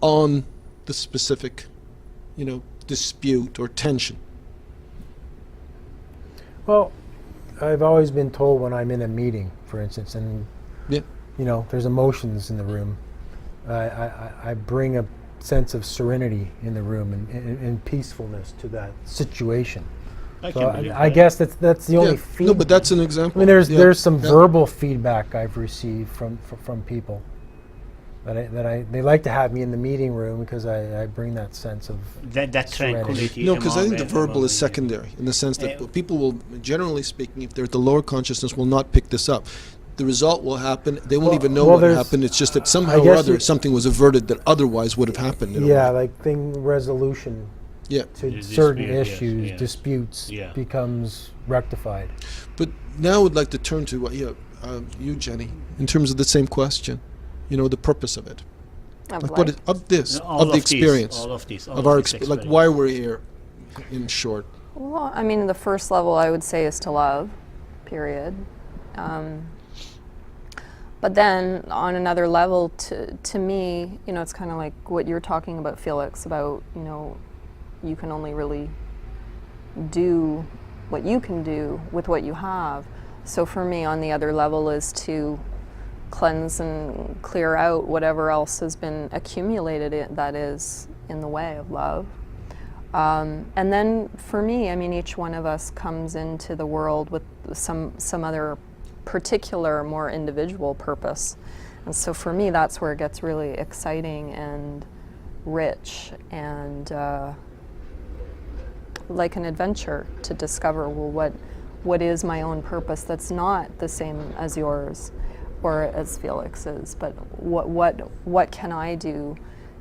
Speaker 4: on the specific, dispute or tension.
Speaker 3: Well, I've always been told when I'm in a meeting, for instance, and
Speaker 4: Yeah.
Speaker 3: there's emotions in the room. I bring a sense of serenity in the room and peacefulness to that situation.
Speaker 1: I
Speaker 3: So
Speaker 1: can believe
Speaker 3: I
Speaker 1: that.
Speaker 3: guess that's the only
Speaker 4: Yeah.
Speaker 3: feedback.
Speaker 4: No, but that's an
Speaker 3: I
Speaker 4: example.
Speaker 3: mean, there's
Speaker 4: Yeah.
Speaker 3: some
Speaker 4: Yeah.
Speaker 3: verbal feedback I've received from people that they like to have me in the meeting room because I bring that sense of
Speaker 1: That
Speaker 3: serenity.
Speaker 1: tranquility.
Speaker 4: No, because I think the
Speaker 1: among
Speaker 4: verbal is
Speaker 1: the-
Speaker 4: secondary, in the sense that
Speaker 1: Uh,
Speaker 4: people will, generally speaking, if they're at the lower consciousness, will not pick this up. The result will happen. They won't
Speaker 3: Well-
Speaker 4: even know
Speaker 3: well,
Speaker 4: what
Speaker 3: there's-
Speaker 4: happened. It's just that somehow
Speaker 3: I
Speaker 4: or
Speaker 3: guess
Speaker 4: other
Speaker 3: you-
Speaker 4: something was averted that otherwise would have happened. in a
Speaker 3: yeah,
Speaker 4: way.
Speaker 3: like thing resolution
Speaker 4: Yeah.
Speaker 3: to
Speaker 1: Yeah,
Speaker 3: certain
Speaker 1: dispute, yes,
Speaker 3: issues,
Speaker 1: yes.
Speaker 3: disputes
Speaker 1: Yeah.
Speaker 3: becomes rectified.
Speaker 4: But now I would like to turn to you, Gennie, in terms of the same question. The purpose of it.
Speaker 2: Of
Speaker 4: Like what
Speaker 2: life.
Speaker 4: is of this,
Speaker 1: all
Speaker 4: of the
Speaker 1: these,
Speaker 4: experience,
Speaker 1: all of this, all
Speaker 4: of our
Speaker 1: this
Speaker 4: experience, like
Speaker 1: experience.
Speaker 4: why we're here, in short.
Speaker 2: Well, I mean, the first level I would say is to love, period. But then on another level, to me, it's kind of like what you're talking about, Felix, about, you can only really do what you can do with what you have. So for me, on the other level is to cleanse and clear out whatever else has been accumulated that is in the way of love. And then for me, I mean, each one of us comes into the world with some other particular, more individual purpose. And so for me, that's where it gets really exciting and rich and like an adventure to discover, well, what is my own purpose that's not the same as yours or as Felix's, but what can I do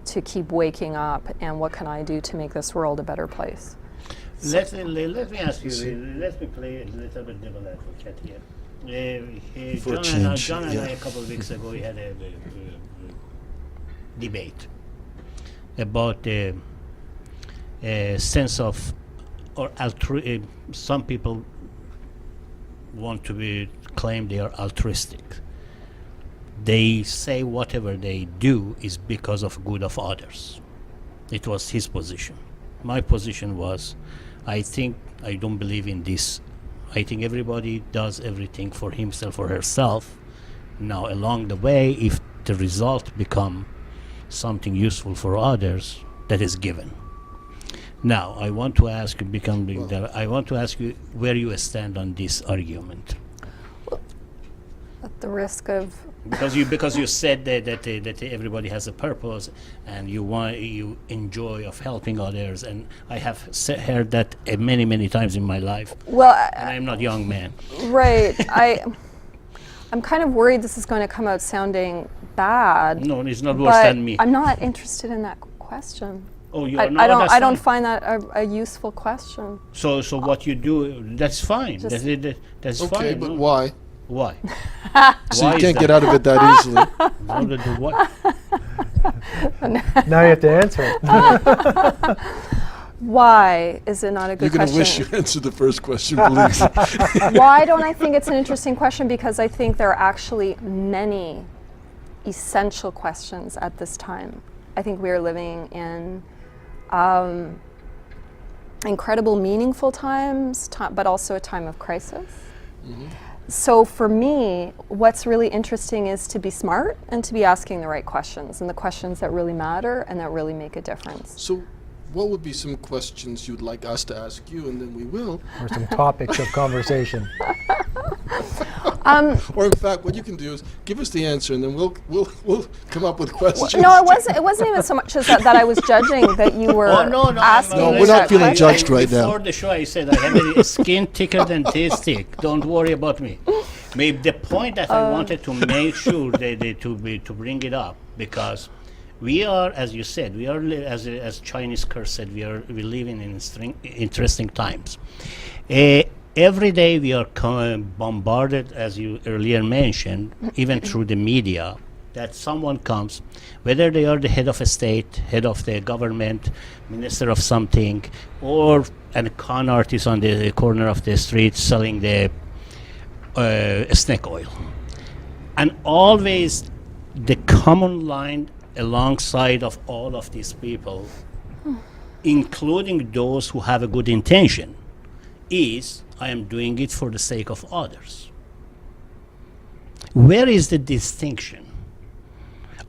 Speaker 2: to keep waking up, and what can I do to make this world a better place?
Speaker 1: Let me ask you. Let me play a little bit devil advocate here.
Speaker 4: For a
Speaker 1: John
Speaker 4: change,
Speaker 1: and I
Speaker 4: yeah.
Speaker 1: a couple of weeks ago we had a about a sense of or some people want to claim they are altruistic. They say whatever they do is because of good of others. It was his position. My position was, I don't believe in this. I think everybody does everything for himself or herself. Now, along the way, if the result become something useful for others, that is given. Now, I want to ask you, I want to ask you where you stand on this argument.
Speaker 2: At the risk of
Speaker 1: because you said that everybody has a purpose and you enjoy of helping others, and I have heard that many times in my life,
Speaker 2: Well,
Speaker 1: and I'm not young man.
Speaker 2: right. I'm kind of worried this is going to come out sounding bad.
Speaker 1: No, it's not worse
Speaker 2: but
Speaker 1: than me.
Speaker 2: I'm not interested in that question.
Speaker 1: Oh, you
Speaker 2: I,
Speaker 1: are not.
Speaker 2: I don't.
Speaker 1: That's
Speaker 2: I don't
Speaker 1: fine.
Speaker 2: find that a useful question.
Speaker 1: So what you do, that's fine.
Speaker 2: Just-
Speaker 1: That's
Speaker 4: Okay,
Speaker 1: fine.
Speaker 4: but
Speaker 1: no?
Speaker 4: why?
Speaker 1: Why?
Speaker 4: So
Speaker 1: Why
Speaker 4: you
Speaker 1: is
Speaker 4: can't
Speaker 1: that?
Speaker 4: get out of it that easily.
Speaker 1: No, what?
Speaker 3: Now you have to answer it.
Speaker 2: Why is it not a
Speaker 4: You're
Speaker 2: good
Speaker 4: going to wish
Speaker 2: question?
Speaker 4: you answered the first question, please.
Speaker 2: Why don't I think it's an interesting question? Because I think there are actually many essential questions at this time. I think we are living in incredible, meaningful times, but also a time of crisis. So for me, what's really interesting is to be smart and to be asking the right questions, and the questions that really matter and that really make a difference.
Speaker 4: So what would be some questions you'd like us to ask you, and then we will?
Speaker 3: Or some topics of conversation.
Speaker 4: Or in fact, what you can do is give us the answer, and then we'll come up with questions.
Speaker 2: No, it wasn't even so much as that I was judging that you were
Speaker 1: Oh, no,
Speaker 2: asking.
Speaker 4: No,
Speaker 2: me
Speaker 4: we're not
Speaker 2: that
Speaker 4: feeling
Speaker 2: question.
Speaker 4: judged right now.
Speaker 1: Before the show, I said I have a skin thicker than this thick. Don't worry about me. Maybe the point that I wanted to make sure to bring it up, because we are, as you said, we are as Chinese curse said, we live in interesting times. Every day we are bombarded, as you earlier mentioned, even through the media, that someone comes, whether they are the head of a state, head of the government, minister of something, or a con artist on the corner of the street selling the snake oil. And always the common line alongside of all of these people, including those who have a good intention, is I am doing it for the sake of others. Where is the distinction?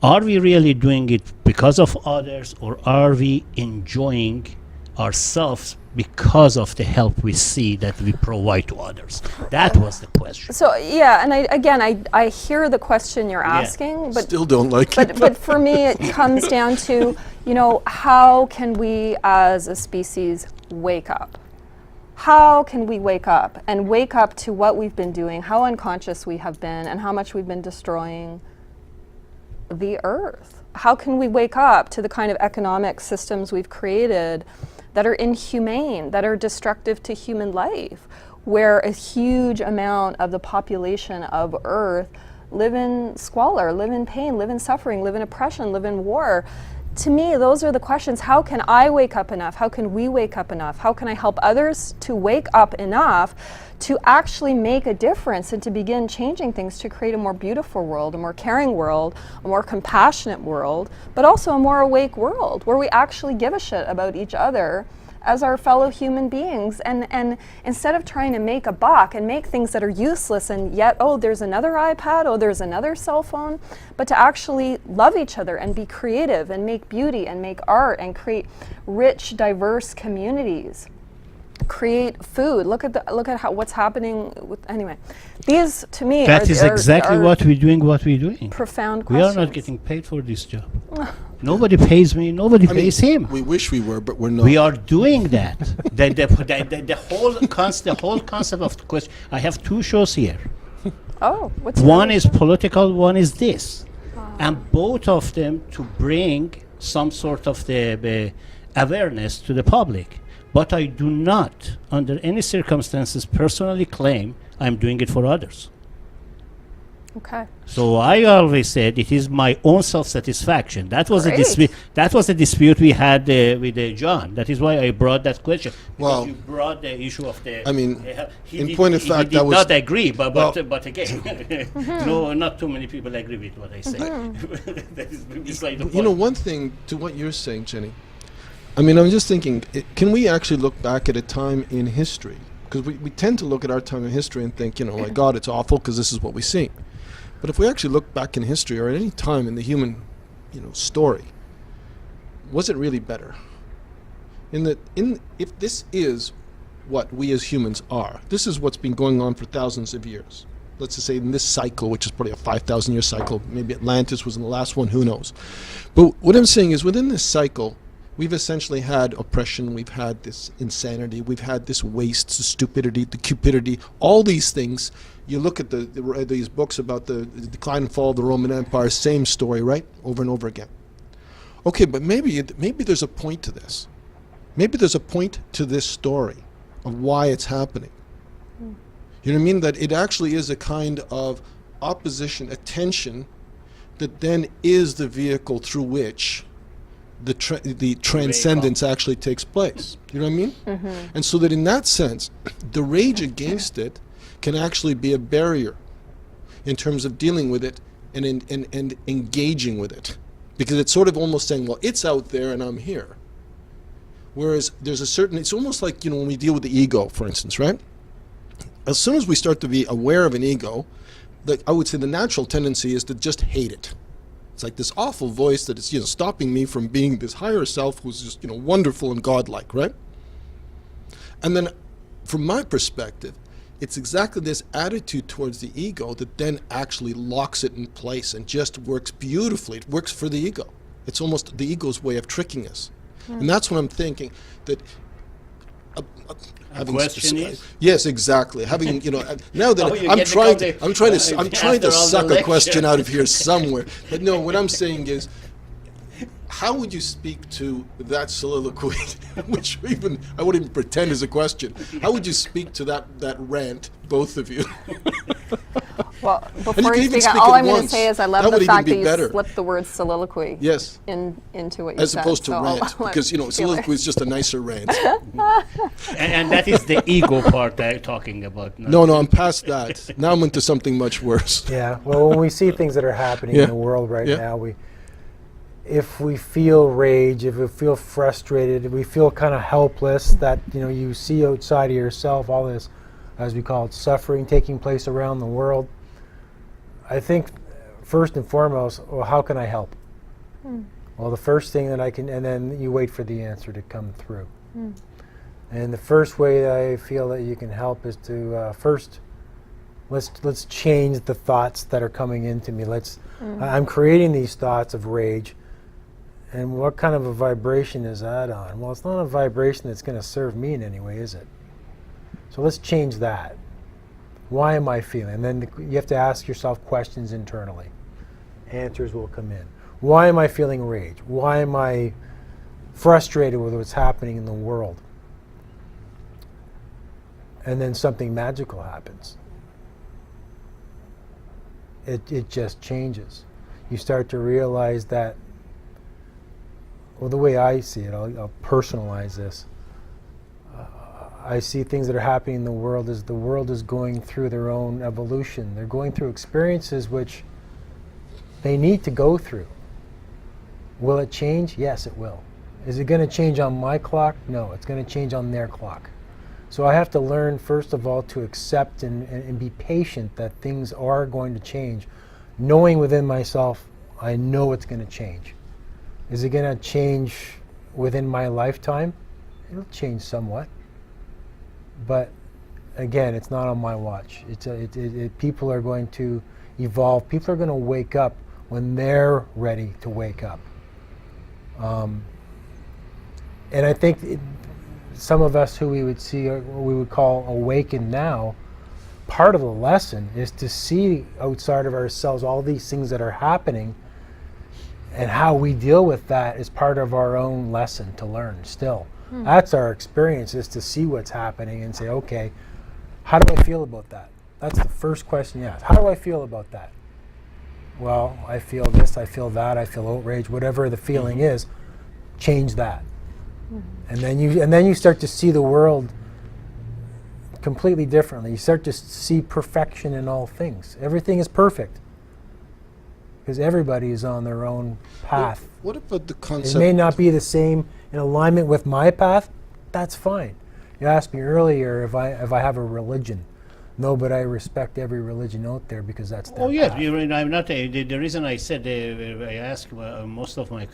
Speaker 1: Are we really doing it because of others, or are we enjoying ourselves because of the help we see that we provide to others? That was the question.
Speaker 2: So yeah, and I hear the question you're asking, but
Speaker 4: Still don't like it.
Speaker 2: but for me it comes down to, how can we as a species wake up? How can we wake up to what we've been doing, how unconscious we have been, and how much we've been destroying the earth? How can we wake up to the kind of economic systems we've created that are inhumane, that are destructive to human life, where a huge amount of the population of Earth live in squalor, live in pain, live in suffering, live in oppression, live in war? To me, those are the questions. How can I wake up enough? How can we wake up enough? How can I help others to wake up enough to actually make a difference and to begin changing things to create a more beautiful world, a more caring world, a more compassionate world, but also a more awake world where we actually give a shit about each other as our fellow human beings, and instead of trying to make a buck and make things that are useless, and yet, there's another iPad, there's another cell phone, but to actually love each other and be creative and make beauty and make art and create rich, diverse communities. Create food. Look at what's happening with, anyway. These to me
Speaker 1: That is exactly what we're doing.
Speaker 2: Profound
Speaker 1: We are
Speaker 2: questions.
Speaker 1: not getting paid for this job. Nobody pays me, nobody pays him.
Speaker 4: We wish we were, but we're not.
Speaker 1: We are doing that. The whole concept of the question. I have two shows here.
Speaker 2: What's
Speaker 1: One
Speaker 2: your
Speaker 1: is political, one is this, and both of them to bring some sort of the awareness to the public. But I do not, under any circumstances, personally claim I'm doing it for others.
Speaker 2: Okay.
Speaker 1: So I always said it is my own self-satisfaction. That was a
Speaker 2: Great.
Speaker 1: dispute. That was a dispute we had with John. That is why I brought that question. Because
Speaker 4: Well,
Speaker 1: you brought the issue of the.
Speaker 4: I mean,
Speaker 1: he
Speaker 4: in
Speaker 1: did-
Speaker 4: point of
Speaker 1: he
Speaker 4: fact,
Speaker 1: did
Speaker 4: that was-
Speaker 1: not agree. But
Speaker 4: well-
Speaker 1: but again, no, not too many people agree with what I say. That is beside the point.
Speaker 4: One thing to what you're saying, Gennie. I mean, I'm just thinking, can we actually look back at a time in history? Because we tend to look at our time in history and think, my God, it's awful because this is what we see. But if we actually look back in history or at any time in the human, story, was it really better? If this is what we as humans are, this is what's been going on for thousands of years. let's just say in this cycle, which is probably a 5,000 year cycle, maybe Atlantis was in the last one, who knows. But what I'm saying is within this cycle, we've essentially had oppression, we've had this insanity, we've had this waste, the stupidity, the cupidity, all these things. You look at these books about the decline and fall of the Roman Empire, same story, right? Over and over again. Okay, but maybe there's a point to this. Maybe there's a point to this story of why it's happening. You know what I mean? That it actually is a kind of opposition, a tension that then is the vehicle through which the transcendence actually takes place. You know what I mean? And so that in that sense, the rage against it can actually be a barrier in terms of dealing with it and engaging with it. Because it's sort of almost saying, well, it's out there and I'm here. Whereas there's a certain, it's almost like, you know, when we deal with the ego, for instance, right? As soon as we start to be aware of an ego, I would say the natural tendency is to just hate it. It's like this awful voice that is, you know, stopping me from being this higher self who's just, you know, wonderful and godlike, right? And then from my perspective, it's exactly this attitude towards the ego that then actually locks it in place and just works beautifully. It works for the ego. It's almost the ego's way of tricking us. And that's what I'm thinking, that having
Speaker 1: question is?
Speaker 4: Yes, exactly. Having, you know, now that
Speaker 1: Oh,
Speaker 4: I'm trying to
Speaker 1: after all
Speaker 4: suck
Speaker 1: the
Speaker 4: a question
Speaker 1: lecture.
Speaker 4: out of here somewhere. But no, what I'm saying is, how would you speak to that soliloquy, which even I wouldn't even pretend is a question? How would you speak to that rant, both of you?
Speaker 2: Well,
Speaker 4: you
Speaker 2: before
Speaker 4: can
Speaker 2: you
Speaker 4: even
Speaker 2: speak,
Speaker 4: speak
Speaker 2: all
Speaker 4: it
Speaker 2: I'm going to
Speaker 4: once.
Speaker 2: say is I love
Speaker 4: That
Speaker 2: the
Speaker 4: would
Speaker 2: fact
Speaker 4: even
Speaker 2: that
Speaker 4: be
Speaker 2: you
Speaker 4: better.
Speaker 2: slipped the word soliloquy
Speaker 4: Yes.
Speaker 2: into what you
Speaker 4: As
Speaker 2: said.
Speaker 4: opposed to
Speaker 2: So
Speaker 4: rant,
Speaker 2: I'll let
Speaker 4: because, you know,
Speaker 2: Taylor-
Speaker 4: soliloquy is just a nicer rant.
Speaker 1: And that is the ego part I'm talking about.
Speaker 4: No, I'm past that. Now I'm into something much worse.
Speaker 3: Yeah. Well, when we see things that are happening
Speaker 4: Yeah.
Speaker 3: in the world right
Speaker 4: Yeah.
Speaker 3: now, if we feel rage, if we feel frustrated, if we feel kind of helpless, that, you know, you see outside of yourself all this, as we call it, suffering taking place around the world, I think first and foremost, well, how can I help? Well, the first thing that I can, and then you wait for the answer to come through. And the first way that I feel that you can help is to first, let's change the thoughts that are coming into me. I'm creating these thoughts of rage, and what kind of a vibration is that on? Well, it's not a vibration that's going to serve me in any way, is it? So let's change that. Why am I feeling? And then you have to ask yourself questions internally. Answers will come in. Why am I feeling rage? Why am I frustrated with what's happening in the world? And then something magical happens. It just changes. You start to realize that, well, the way I see it, I'll personalize this. I see things that are happening in the world as the world is going through their own evolution. They're going through experiences which they need to go through. Will it change? Yes, it will. Is it going to change on my clock? No, it's going to change on their clock. So I have to learn, first of all, to accept and be patient that things are going to change. Knowing within myself, I know it's going to change. Is it going to change within my lifetime? It'll change somewhat. But again, it's not on my watch. People are going to evolve. People are going to wake up when they're ready to wake up. And I think some of us who we would see, what we would call awakened now, part of the lesson is to see outside of ourselves all these things that are happening, and how we deal with that is part of our own lesson to learn still. That's our experience, is to see what's happening and say, okay, how do I feel about that? That's the first question you ask. How do I feel about that? Well, I feel this, I feel that, I feel outrage, whatever the feeling is, change that. And then you start to see the world completely differently. You start to see perfection in all things. Everything is perfect because everybody is on their own path.
Speaker 4: What about the
Speaker 3: It
Speaker 4: concept?
Speaker 3: may not be the same in alignment with my path. That's fine. You asked me earlier if I have a religion. No, but I respect every religion out there because that's their
Speaker 1: Oh yes,
Speaker 3: path.
Speaker 1: I'm not. The reason I said I ask most of my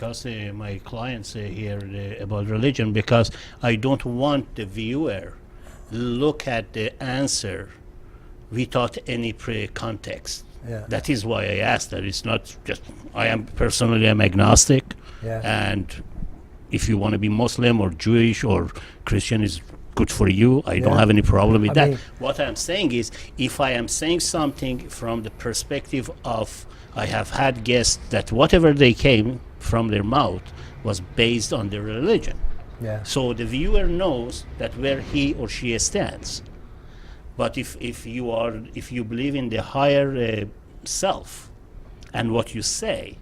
Speaker 1: my clients here about religion, because I don't want the viewer look at the answer without any pre-context.
Speaker 3: Yeah.
Speaker 1: That is why I asked that. It's not just, I am personally, I'm agnostic,
Speaker 3: Yeah.
Speaker 1: and if you want to be Muslim or Jewish or Christian is good for you. I don't
Speaker 3: Yeah.
Speaker 1: have any problem with
Speaker 3: I
Speaker 1: that.
Speaker 3: mean-
Speaker 1: What I'm saying is, if I am saying something from the perspective of, I have had guests that whatever they came from their mouth was based on their religion.
Speaker 3: Yeah.
Speaker 1: So the viewer knows that where he or she stands. But if you believe in the higher self, and what you say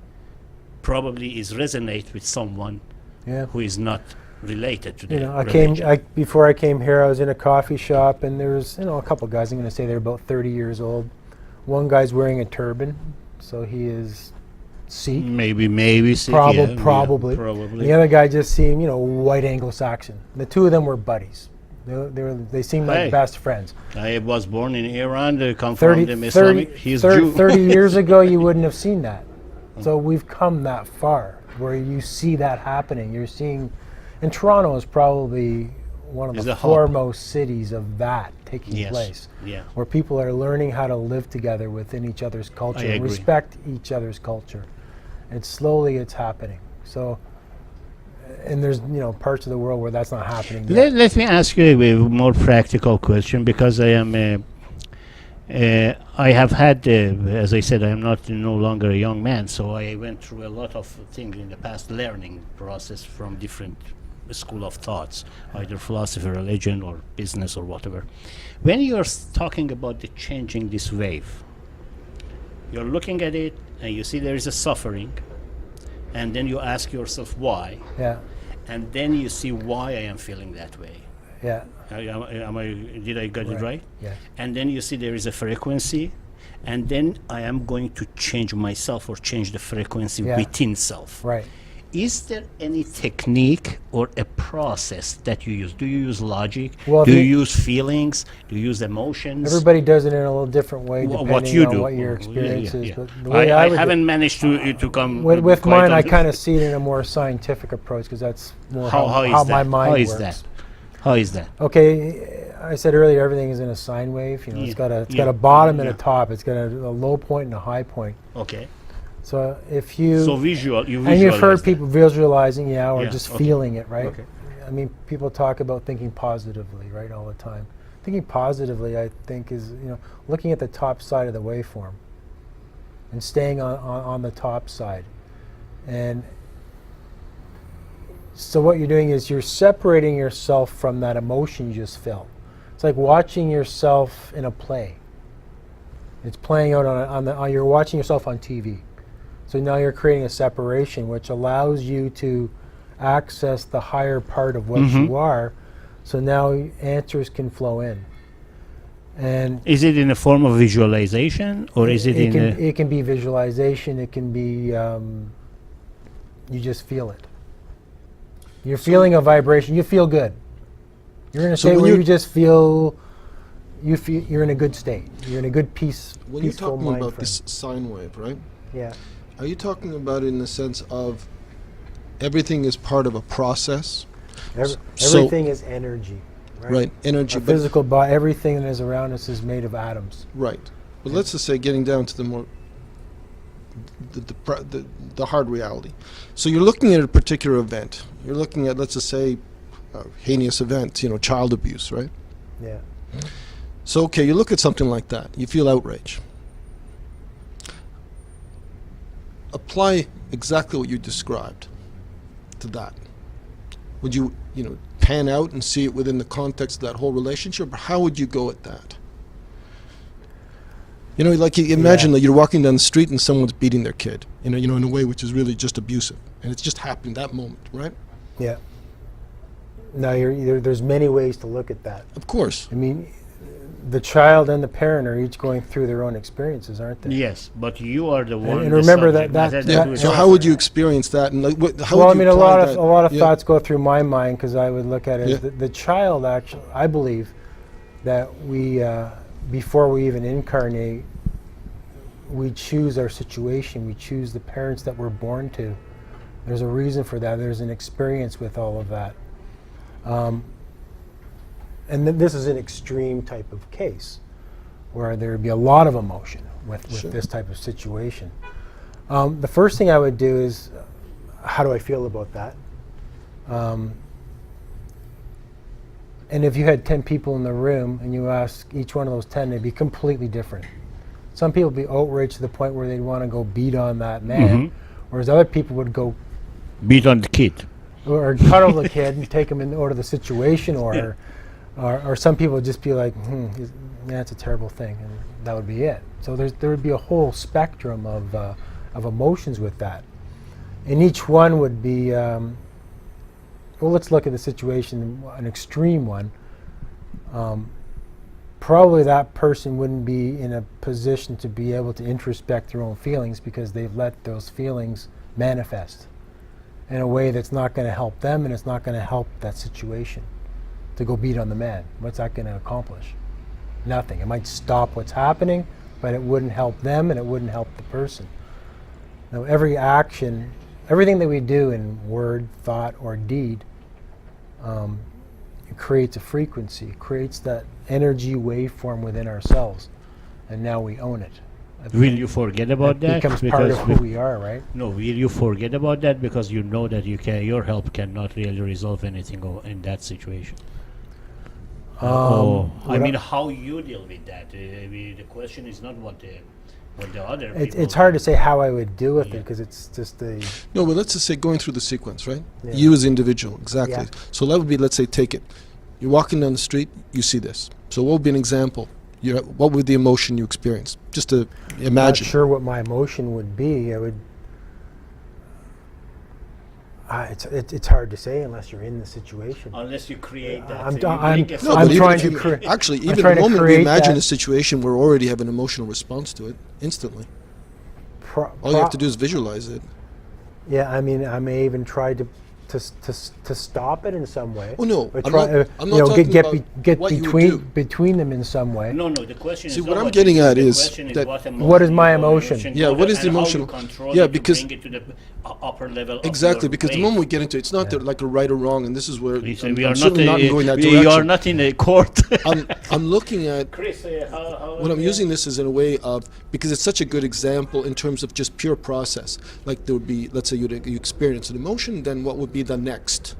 Speaker 1: probably is resonate with someone
Speaker 3: Yeah.
Speaker 1: who is not related to the
Speaker 3: You know,
Speaker 1: religion.
Speaker 3: before I came here, I was in a coffee shop, and there was, a couple guys. I'm going to say they're about 30 years old. One guy's wearing a turban, so he is Sikh.
Speaker 1: Maybe Sikh,
Speaker 3: Probably.
Speaker 1: probably.
Speaker 3: The other guy just seemed, white Anglo-Saxon. The two of them were buddies. They seemed like
Speaker 1: Hey.
Speaker 3: best friends.
Speaker 1: I was born in Iran. They come
Speaker 3: 30,
Speaker 1: from the
Speaker 3: 30,
Speaker 1: Islamic. He's
Speaker 3: 30,
Speaker 1: Jew.
Speaker 3: 30 years ago, you wouldn't have seen that. So we've come that far where you see that happening. You're seeing, and Toronto is probably one of
Speaker 1: Is
Speaker 3: the
Speaker 1: a hub.
Speaker 3: foremost cities of that taking
Speaker 1: Yes.
Speaker 3: place,
Speaker 1: Yeah.
Speaker 3: where people are learning how to live together within each other's culture,
Speaker 1: I agree.
Speaker 3: respect each other's culture. And slowly it's happening. So, and there's, parts of the world where that's not happening yet.
Speaker 1: Let me ask you a more practical question, because I am I have had, as I said, I am no longer a young man, so I went through a lot of things in the past, learning process from different school of thoughts, either philosophy, religion, or business, or whatever. When you're talking about the changing this wave, you're looking at it and you see there is a suffering, and then you ask yourself why,
Speaker 3: Yeah,
Speaker 1: and then you see why I am feeling that way.
Speaker 3: yeah,
Speaker 1: Did I get it right?
Speaker 3: yeah.
Speaker 1: And then you see there is a frequency, and then I am going to change myself or change the frequency
Speaker 3: Yeah.
Speaker 1: within self.
Speaker 3: Right.
Speaker 1: Is there any technique or a process that you use? Do you use logic?
Speaker 3: Well,
Speaker 1: Do
Speaker 3: the-
Speaker 1: you use feelings? Do you use emotions?
Speaker 3: Everybody does it in a little different way, depending
Speaker 1: What you
Speaker 3: on
Speaker 1: do?
Speaker 3: what your
Speaker 1: Yeah,
Speaker 3: experience is.
Speaker 1: yeah.
Speaker 3: But the way
Speaker 1: I
Speaker 3: would do-
Speaker 1: haven't managed to come
Speaker 3: with
Speaker 1: quite
Speaker 3: mine,
Speaker 1: on
Speaker 3: I
Speaker 1: this.
Speaker 3: kind of see it in a more scientific approach, because that's more
Speaker 1: How is
Speaker 3: how
Speaker 1: that?
Speaker 3: my mind
Speaker 1: How is
Speaker 3: works.
Speaker 1: that? How is that?
Speaker 3: Okay, I said earlier everything is in a sine wave. It's
Speaker 1: Yeah,
Speaker 3: got a
Speaker 1: yeah,
Speaker 3: bottom and a
Speaker 1: yeah.
Speaker 3: top. It's got a low point and a high point.
Speaker 1: Okay.
Speaker 3: So if you
Speaker 1: So you
Speaker 3: and you've heard
Speaker 1: visualize that.
Speaker 3: people visualizing, or
Speaker 1: Yeah,
Speaker 3: just
Speaker 1: okay.
Speaker 3: feeling it, right?
Speaker 1: Okay.
Speaker 3: I mean, people talk about thinking positively, right, all the time. Thinking positively, I think, is looking at the top side of the waveform and staying on the top side. And so what you're doing is you're separating yourself from that emotion you just felt. It's like watching yourself in a play. It's playing out you're watching yourself on TV. So now you're creating a separation, which allows you to access the higher part of what
Speaker 1: Mhm.
Speaker 3: you are. So now answers can flow in. And
Speaker 1: Is it in a form of visualization, or is it in
Speaker 3: can,
Speaker 1: a...
Speaker 3: it can be visualization. It can be you just feel it. You're feeling a vibration. You feel good. You're in a
Speaker 4: So
Speaker 3: state
Speaker 4: when
Speaker 3: where
Speaker 4: you're-
Speaker 3: you just feel you're in a good state. You're in a good peaceful
Speaker 4: When you're talking
Speaker 3: mind
Speaker 4: about
Speaker 3: frame.
Speaker 4: this sine wave, right?
Speaker 3: Yeah.
Speaker 4: Are you talking about it in the sense of everything is part of a process? So-
Speaker 3: Everything is energy.
Speaker 4: Right, energy.
Speaker 3: Our
Speaker 4: But,
Speaker 3: physical body, everything that is around us is made of atoms.
Speaker 4: right. But let's just say getting down to the more the hard reality. So you're looking at a particular event. You're looking at, let's just say, a heinous event, child abuse, right?
Speaker 3: Yeah.
Speaker 4: So, okay, you look at something like that. You feel outrage. Apply exactly what you described to that. Would you, pan out and see it within the context of that whole relationship, or how would you go at that? Like you imagine that you're walking down the street and someone's beating their kid, in a way which is really just abusive, and it's just happening that moment, right?
Speaker 3: Yeah. Now there's many ways to look at that.
Speaker 4: Of course.
Speaker 3: I mean, the child and the parent are each going through their own experiences, aren't they?
Speaker 1: Yes, but you are the one.
Speaker 3: and
Speaker 1: the
Speaker 3: remember
Speaker 1: subject,
Speaker 3: that-
Speaker 1: not
Speaker 3: that-
Speaker 4: Yeah.
Speaker 1: who is
Speaker 4: So how
Speaker 1: suffering.
Speaker 4: would you experience that, and how
Speaker 3: Well, I
Speaker 4: would you
Speaker 3: mean, a
Speaker 4: apply
Speaker 3: lot of
Speaker 4: that?
Speaker 3: thoughts go through my mind, because I would look at it
Speaker 4: Yeah.
Speaker 3: as the child. Actually, I believe that we, before we even incarnate, we choose our situation. We choose the parents that we're born to. There's a reason for that. There's an experience with all of that. And this is an extreme type of case, where there would be a lot of emotion with
Speaker 4: Sure.
Speaker 3: this type of situation. The first thing I would do is, how do I feel about that? And if you had 10 people in the room and you ask each one of those 10, they'd be completely different. Some people would be outraged to the point where they'd want to go beat on that man, whereas other people would go
Speaker 1: Beat on the kid.
Speaker 3: or cuddle the kid and take him out of the situation, or some people would just be like, yeah, it's a terrible thing, and that would be it. So there would be a whole spectrum of emotions with that. And each one would be, well, let's look at the situation, an extreme one. Probably that person wouldn't be in a position to be able to introspect their own feelings because they've let those feelings manifest in a way that's not going to help them, and it's not going to help that situation. To go beat on the man, what's that going to accomplish? Nothing. It might stop what's happening, but it wouldn't help them and it wouldn't help the person. Now, every action, everything that we do in word, thought, or deed, it creates a frequency, creates that energy waveform within ourselves, and now we own it.
Speaker 1: Will you forget about
Speaker 3: It
Speaker 1: that?
Speaker 3: becomes part of who we are, right?
Speaker 1: No, will you forget about that because you know that your help cannot really resolve anything in that situation? I mean, how you deal with that? I mean, the question is not what the other people.
Speaker 3: It's hard to say how I would deal with
Speaker 1: Yeah.
Speaker 3: it because it's just a.
Speaker 4: No, but let's just say going through the sequence, right?
Speaker 3: Yeah.
Speaker 4: You as individual, exactly.
Speaker 3: Yeah.
Speaker 4: So that would be, let's say, take it. You're walking down the street, you see this. So what would be an example? What would the emotion you experience? Just to
Speaker 3: I'm
Speaker 4: imagine.
Speaker 3: not sure what my emotion would be. I would. It's hard to say unless you're in the situation.
Speaker 1: Unless you create that.
Speaker 3: I'm
Speaker 1: you
Speaker 3: d- I'm-
Speaker 1: make a
Speaker 4: No,
Speaker 3: I'm
Speaker 4: but
Speaker 3: trying
Speaker 4: even
Speaker 3: to
Speaker 4: if
Speaker 3: crea-
Speaker 4: you, actually,
Speaker 3: I'm
Speaker 4: even
Speaker 3: trying
Speaker 4: the
Speaker 3: to
Speaker 4: moment we
Speaker 3: create
Speaker 4: imagine
Speaker 3: that-
Speaker 4: a situation, we already have an emotional response to it instantly. All you have to do is visualize it.
Speaker 3: Yeah, I mean, I may even try to stop it in some way.
Speaker 4: Oh, no,
Speaker 3: Or
Speaker 4: I'm
Speaker 3: try,
Speaker 4: not- I'm not talking about
Speaker 3: get
Speaker 4: what you would do.
Speaker 3: between them in some way.
Speaker 1: No, the question
Speaker 4: See,
Speaker 1: is
Speaker 4: what
Speaker 1: not
Speaker 4: I'm
Speaker 1: you
Speaker 4: getting
Speaker 1: do,
Speaker 4: at
Speaker 1: the
Speaker 4: is
Speaker 1: question
Speaker 4: that
Speaker 3: what is my
Speaker 1: your
Speaker 3: emotion?
Speaker 4: Yeah, what is the
Speaker 1: and how you
Speaker 4: emotional-
Speaker 1: control
Speaker 4: yeah,
Speaker 1: it to
Speaker 4: because-
Speaker 1: bring it to the upper level.
Speaker 4: Exactly,
Speaker 1: of
Speaker 4: because the moment we get into it, it's not like a right or wrong, and this is where
Speaker 1: we
Speaker 4: I'm
Speaker 1: are
Speaker 4: certainly not going that
Speaker 1: we
Speaker 4: direction.
Speaker 1: are not in a court.
Speaker 4: I'm looking at
Speaker 1: Chris, how
Speaker 4: what I'm using this as in a way of, because it's such a good example in terms of just pure process. Like there would be, let's say you experience an emotion, then what would be the next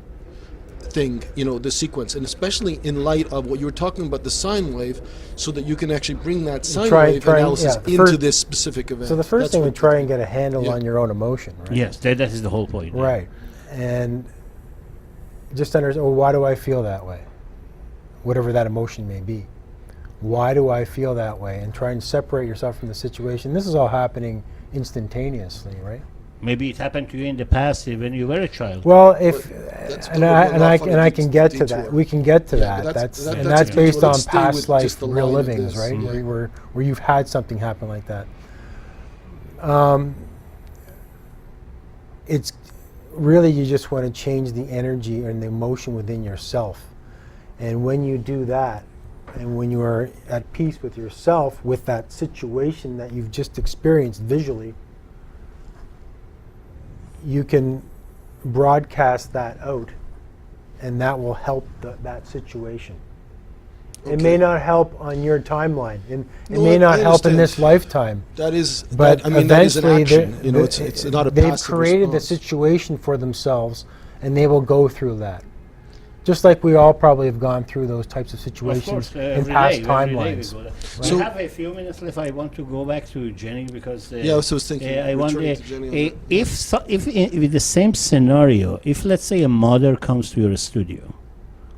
Speaker 4: thing, the sequence, and especially in light of what you were talking about, the sine wave, so that you can actually bring that sine wave analysis
Speaker 3: yeah,
Speaker 4: into
Speaker 3: first-
Speaker 4: this specific event.
Speaker 3: So the first
Speaker 4: That's
Speaker 3: thing we
Speaker 4: what-
Speaker 3: try and get a handle
Speaker 4: Yeah.
Speaker 3: on your own emotion, right?
Speaker 1: Yes, that is the whole point.
Speaker 3: Right. And just understand, well, why do I feel that way? Whatever that emotion may be. Why do I feel that way? And try and separate yourself from the situation. This is all happening instantaneously, right?
Speaker 1: Maybe it happened to you in the past when you were a child.
Speaker 3: Well, if
Speaker 4: that's
Speaker 3: and
Speaker 4: probably
Speaker 3: I
Speaker 4: not
Speaker 3: and I
Speaker 4: funny
Speaker 3: and I
Speaker 4: to
Speaker 3: can get to
Speaker 4: detour.
Speaker 3: that. We can get to
Speaker 4: Yeah,
Speaker 3: that.
Speaker 4: but
Speaker 3: That's
Speaker 4: that-
Speaker 3: and
Speaker 4: that's
Speaker 3: that's
Speaker 4: a
Speaker 3: based
Speaker 4: detour.
Speaker 3: on
Speaker 4: Let's stay
Speaker 3: past
Speaker 4: with
Speaker 3: life
Speaker 4: just the
Speaker 3: real
Speaker 4: line of
Speaker 3: livings,
Speaker 4: this.
Speaker 3: right?
Speaker 4: Yeah.
Speaker 3: Where you've had something happen like that. It's really, you just want to change the energy and the emotion within yourself. And when you do that, and when you are at peace with yourself, with that situation that you've just experienced visually, you can broadcast that out, and that will help that situation. It may
Speaker 4: Okay.
Speaker 3: not help on your timeline, and it
Speaker 4: No,
Speaker 3: may
Speaker 4: I
Speaker 3: not help in
Speaker 4: understand.
Speaker 3: this lifetime.
Speaker 4: That is,
Speaker 3: But
Speaker 4: that is an
Speaker 3: eventually,
Speaker 4: action. It's not a
Speaker 3: they've
Speaker 4: passive
Speaker 3: created the
Speaker 4: response.
Speaker 3: situation for themselves, and they will go through that. Just like we all probably have gone through those types of
Speaker 1: Of
Speaker 3: situations
Speaker 1: course,
Speaker 3: in
Speaker 1: every
Speaker 3: past
Speaker 1: day, every day we
Speaker 3: timelines.
Speaker 1: go there.
Speaker 4: So-
Speaker 1: We have a few minutes left. I want to go back to Gennie because
Speaker 4: Yeah, I was thinking,
Speaker 1: I want
Speaker 4: returning to Gennie on that.
Speaker 1: if with the same scenario, if let's say a mother comes to your studio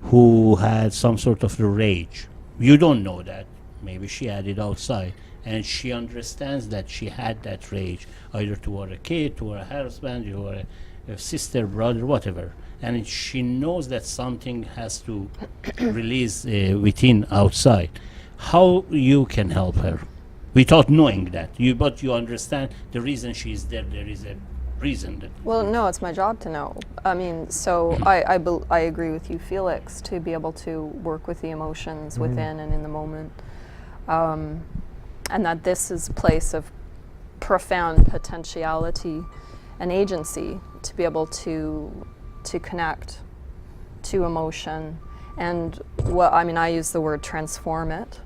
Speaker 1: who had some sort of rage, you don't know that. Maybe she had it outside, and she understands that she had that rage either toward a kid, toward a husband, or a sister, brother, whatever. And she knows that something has to release within outside. How you can help her without knowing that? But you understand the reason she's there. There is a reason that.
Speaker 2: Well, no, it's my job to know. I mean, so I agree with you, Felix, to be able to work with the emotions within and in the moment, and that this is a place of profound potentiality and agency to be able to connect to emotion. And I use the word transform it,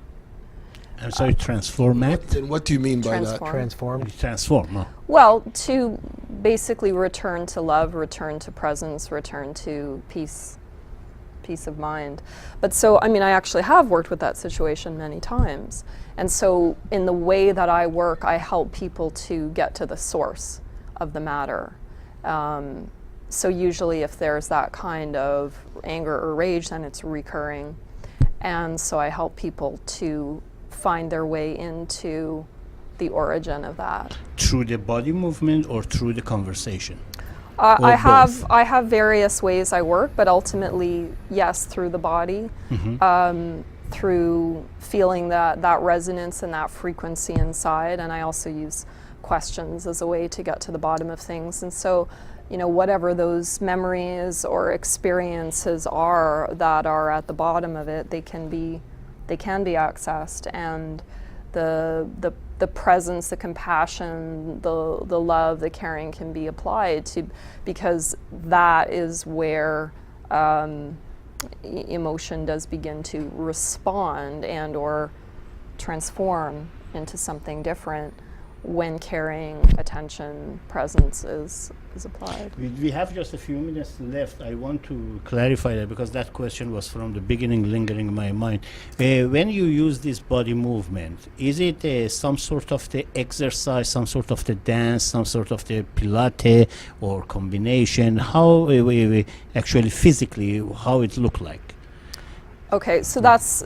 Speaker 1: I'm sorry, transformat?
Speaker 4: And what do you mean by that?
Speaker 2: Transform.
Speaker 3: Transformed.
Speaker 1: Transform, no.
Speaker 2: Well, to basically return to love, return to presence, return to peace of mind. But so, I mean, I actually have worked with that situation many times. And so in the way that I work, I help people to get to the source of the matter. So usually if there's that kind of anger or rage, then it's recurring. And so I help people to find their way into the origin of that.
Speaker 1: Through the body movement or through the conversation?
Speaker 2: I
Speaker 1: Or both?
Speaker 2: have various ways I work, but ultimately, yes, through the body, through feeling that resonance and that frequency inside. And I also use questions as a way to get to the bottom of things. And so, you know, whatever those memories or experiences are that are at the bottom of it, they can be accessed, and the presence, the compassion, the love, the caring can be applied to, because that is where emotion does begin to respond and or transform into something different when caring, attention, presence is applied.
Speaker 1: We have just a few minutes left. I want to clarify that because that question was from the beginning lingering in my mind. When you use this body movement, is it some sort of the exercise, some sort of the dance, some sort of the Pilates or combination? How actually physically, how it look like?
Speaker 2: Okay, so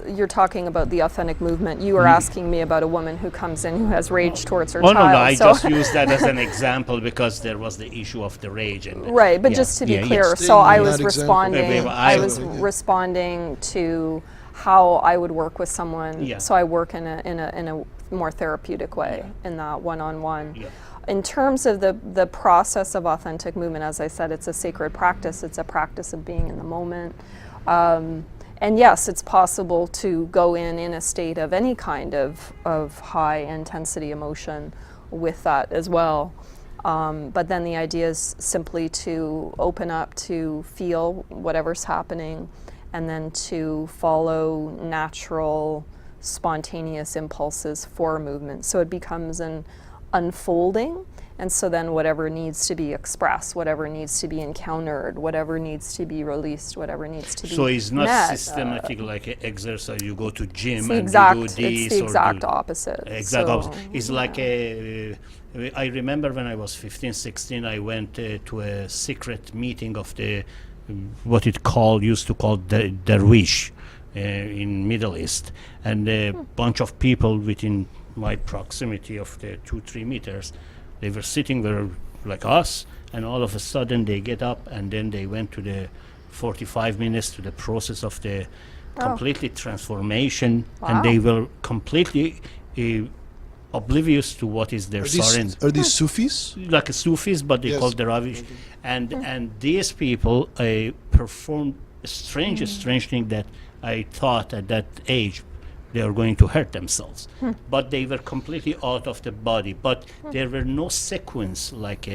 Speaker 2: you're talking about the authentic movement. You were asking me about a woman who comes in who has rage towards her
Speaker 1: Oh,
Speaker 2: child.
Speaker 1: no, I
Speaker 2: so
Speaker 1: just used that as an example because there was the issue of the rage. And
Speaker 2: right, but
Speaker 1: yeah,
Speaker 2: just to be
Speaker 1: yeah,
Speaker 2: clear,
Speaker 1: yes.
Speaker 2: so I
Speaker 4: That
Speaker 2: was
Speaker 4: example.
Speaker 2: responding.
Speaker 1: I
Speaker 2: I was responding to how I would work with someone.
Speaker 1: Yeah.
Speaker 2: So I work in a more therapeutic way, in that one-on-one.
Speaker 1: Yeah.
Speaker 2: In terms of the process of authentic movement, as I said, it's a sacred practice. It's a practice of being in the moment. And yes, it's possible to go in a state of any kind of high intensity emotion with that as well. But then the idea is simply to open up to feel whatever's happening, and then to follow natural, spontaneous impulses for movement. So it becomes an unfolding. And so then whatever needs to be expressed, whatever needs to be encountered, whatever needs to be released, whatever needs to be
Speaker 1: So it's not
Speaker 2: met,
Speaker 1: systematic like an exercise. You go to gym
Speaker 2: it's the
Speaker 1: and
Speaker 2: exact,
Speaker 1: you do this
Speaker 2: it's the
Speaker 1: or
Speaker 2: exact
Speaker 1: do
Speaker 2: opposite.
Speaker 1: exact
Speaker 2: So,
Speaker 1: opposite. It's like I remember when I was 15, 16, I went to a secret meeting of the what it used to call the dervish in Middle East, and a bunch of people within my proximity of the 2-3 meters. They were sitting there like us, and all of a sudden they get up, and then they went to the 45 minutes to the process of the completely transformation, and they were completely oblivious to what is their surrender.
Speaker 4: Are these Sufis?
Speaker 1: Like a Sufis, but they
Speaker 4: Yes.
Speaker 1: call Deravish. And these people performed a strange thing that I thought at that age they are going to hurt themselves. But they were completely out of the body. But there were no sequence like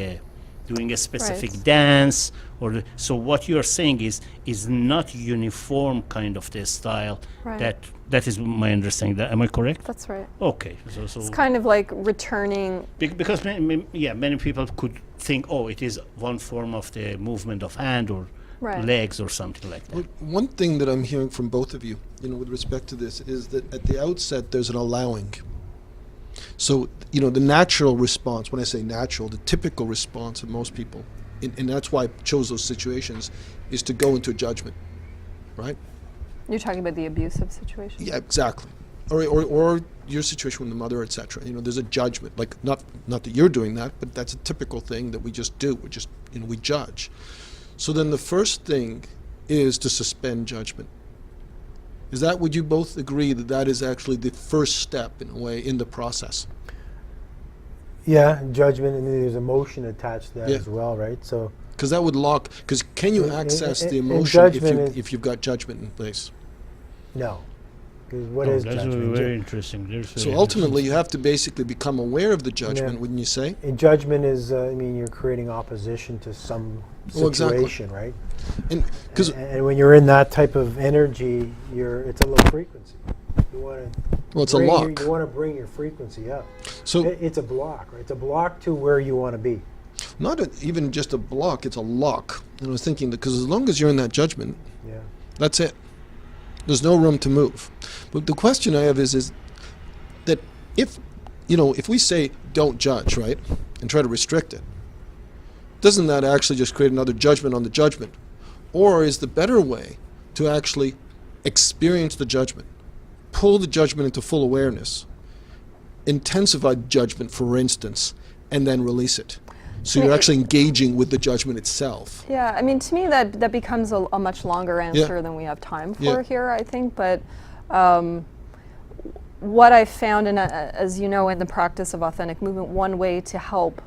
Speaker 1: doing a specific
Speaker 2: Right.
Speaker 1: dance. So what you're saying is not uniform kind of the style.
Speaker 2: Right.
Speaker 1: That is my understanding. Am I correct?
Speaker 2: That's right.
Speaker 1: Okay. So
Speaker 2: It's kind of like returning.
Speaker 1: because many people could think, oh, it is one form of the movement of hand or
Speaker 2: Right.
Speaker 1: legs or something like that.
Speaker 4: Well, one thing that I'm hearing from both of you, with respect to this, is that at the outset there's an allowing. So, the natural response, when I say natural, the typical response of most people, and that's why I chose those situations, is to go into judgment, right?
Speaker 2: You're talking about the abusive situation?
Speaker 4: Yeah, exactly. Or your situation with the mother, etc. There's a judgment, like not that you're doing that, but that's a typical thing that we just do. We just, we judge. So then the first thing is to suspend judgment. Would you both agree that is actually the first step, in a way, in the process?
Speaker 3: Yeah, judgment, and there's emotion attached to that
Speaker 4: Yeah.
Speaker 3: as well, right? So
Speaker 4: Because that would because can you
Speaker 3: In-
Speaker 4: access
Speaker 3: in-
Speaker 4: the
Speaker 3: in
Speaker 4: emotion
Speaker 3: judgment
Speaker 4: if you've got judgment in place?
Speaker 3: no, because what
Speaker 1: Oh,
Speaker 3: is
Speaker 1: that's
Speaker 3: judgment?
Speaker 1: very interesting.
Speaker 4: So ultimately, you have to basically become aware of the judgment,
Speaker 3: Yeah.
Speaker 4: wouldn't you say?
Speaker 3: And judgment is, you're creating opposition to some
Speaker 4: Well, exactly.
Speaker 3: situation, right?
Speaker 4: And because
Speaker 3: And when you're in that type of energy, it's a low frequency. You want to
Speaker 4: Well, it's a
Speaker 3: bring
Speaker 4: lock.
Speaker 3: You want to bring your frequency up.
Speaker 4: So
Speaker 3: It's a block, right? It's a block to where you want to be.
Speaker 4: not even just a block, it's a lock. And I was thinking that because as long as you're in that judgment,
Speaker 3: Yeah.
Speaker 4: that's it. There's no room to move. But the question I have is that if we say don't judge, right, and try to restrict it, doesn't that actually just create another judgment on the judgment? Or is the better way to actually experience the judgment, pull the judgment into full awareness, intensify judgment, for instance, and then release it? So you're actually engaging with the judgment itself.
Speaker 2: Yeah, I mean, to me, that becomes a much longer answer than we have time for here, I think. But what I found, as you know, in the practice of authentic movement, one way to help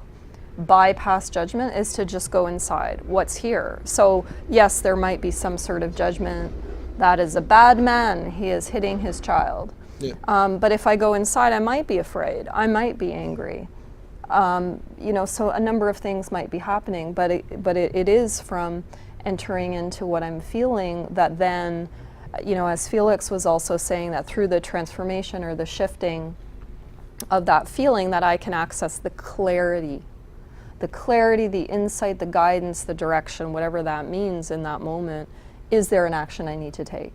Speaker 2: bypass judgment is to just go inside. What's here? So, yes, there might be some sort of judgment. That is a bad man. He is hitting his child.
Speaker 4: Yeah.
Speaker 2: But if I go inside, I might be afraid. I might be angry. So a number of things might be happening, but it is from entering into what I'm feeling that then, as Felix was also saying, that through the transformation or the shifting of that feeling, that I can access the clarity, the insight, the guidance, the direction, whatever that means in that moment. Is there an action I need to take?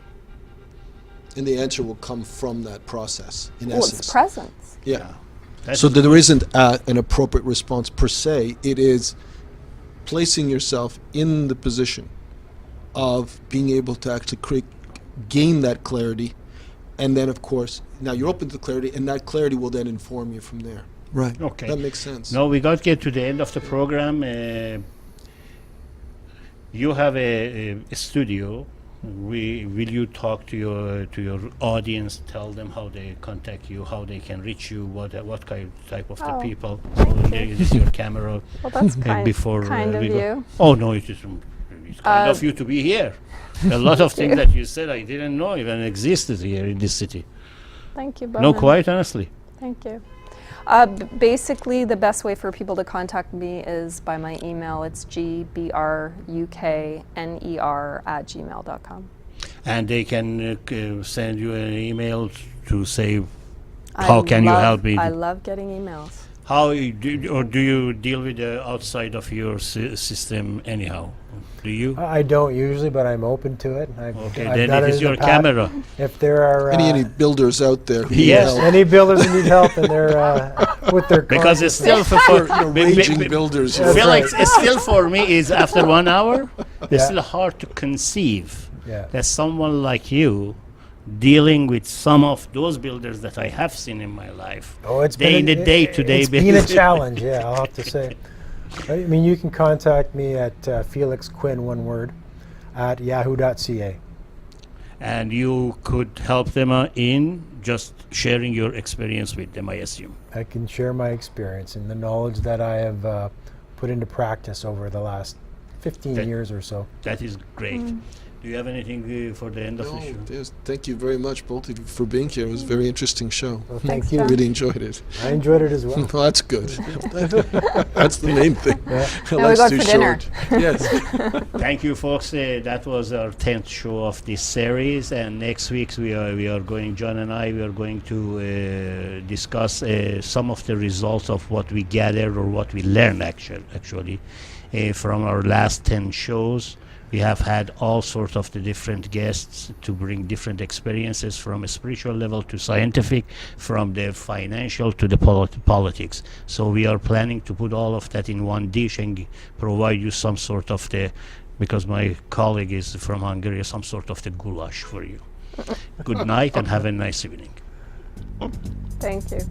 Speaker 4: And the answer will come from that process, in
Speaker 2: Well,
Speaker 4: essence.
Speaker 2: it's presence.
Speaker 4: Yeah.
Speaker 1: That's
Speaker 4: So that there isn't an appropriate response per se. It is placing yourself in the position of being able to actually gain that clarity, and then, of course, now you're open to clarity, and that clarity will then inform you from there. Right.
Speaker 1: Okay.
Speaker 4: That makes sense.
Speaker 1: Now we got to get to the end of the program. You have a studio. Will you talk to your audience? Tell them how they contact you, how they can reach you, what type of the
Speaker 2: Oh,
Speaker 1: people.
Speaker 2: thank you.
Speaker 1: This is your camera.
Speaker 2: Well, that's kind
Speaker 1: before
Speaker 2: of
Speaker 1: we go.
Speaker 2: you.
Speaker 1: Oh no, it's kind of you to be here. A lot of things that you said I didn't know even existed here in this city.
Speaker 2: Thank you,
Speaker 1: No,
Speaker 2: Bowman.
Speaker 1: quite honestly.
Speaker 2: Thank you. Basically, the best way for people to contact me is by my email. It's gbrukner@gmail.com.
Speaker 1: And they can send you an email to say, how can you help me?
Speaker 2: I love getting emails.
Speaker 1: How do you deal with the outside of your system anyhow? Do you?
Speaker 3: I don't usually, but I'm open to it.
Speaker 1: Okay,
Speaker 3: I've
Speaker 1: then
Speaker 3: done
Speaker 1: it is
Speaker 3: in the
Speaker 1: your
Speaker 3: past.
Speaker 1: camera.
Speaker 3: If there are
Speaker 4: Any builders out there who
Speaker 1: Yes.
Speaker 4: need help?
Speaker 3: any builders who need help and they're with their
Speaker 1: Because it's
Speaker 3: consciousness.
Speaker 1: still for
Speaker 4: Raging builders.
Speaker 3: That's
Speaker 1: Felix,
Speaker 3: right.
Speaker 1: it's still for me is after 1 hour, it's
Speaker 3: Yeah.
Speaker 1: still hard to conceive
Speaker 3: Yeah.
Speaker 1: that someone like you dealing with some of those builders that I have seen in my life.
Speaker 3: Oh, it's
Speaker 1: Day
Speaker 3: been
Speaker 1: in the day-to-day
Speaker 3: It's been a
Speaker 1: business.
Speaker 3: challenge. Yeah, I'll have to say. I mean, you can contact me at Felix Quinn, one word, at yahoo.ca.
Speaker 1: And you could help them in just sharing your experience with them, I assume.
Speaker 3: I can share my experience and the knowledge that I have put into practice over the last 15
Speaker 1: That-
Speaker 3: years or so.
Speaker 1: That is great. Do you have anything for the end of the
Speaker 4: No,
Speaker 1: show?
Speaker 4: yes, thank you very much, both of you, for being here. It was a very interesting show.
Speaker 3: Well,
Speaker 2: Thanks,
Speaker 3: thank you.
Speaker 2: John.
Speaker 4: Really enjoyed it.
Speaker 3: I enjoyed it as well.
Speaker 4: Well, that's good. That's the main thing.
Speaker 3: Yeah.
Speaker 4: Life's
Speaker 2: we go
Speaker 4: too
Speaker 2: for dinner.
Speaker 4: short. Yes.
Speaker 1: Thank you, folks. That was our 10th show of this series, and next week we are going. John and I we are going to discuss some of the results of what we gathered or what we learned actually from our last 10 shows. We have had all sorts of the different guests to bring different experiences from a spiritual level to scientific, from the financial to the politics. So we are planning to put all of that in one dish and provide you some sort of because my colleague is from Hungary, some sort of the goulash for you. Good night and have a nice evening.
Speaker 2: Thank you.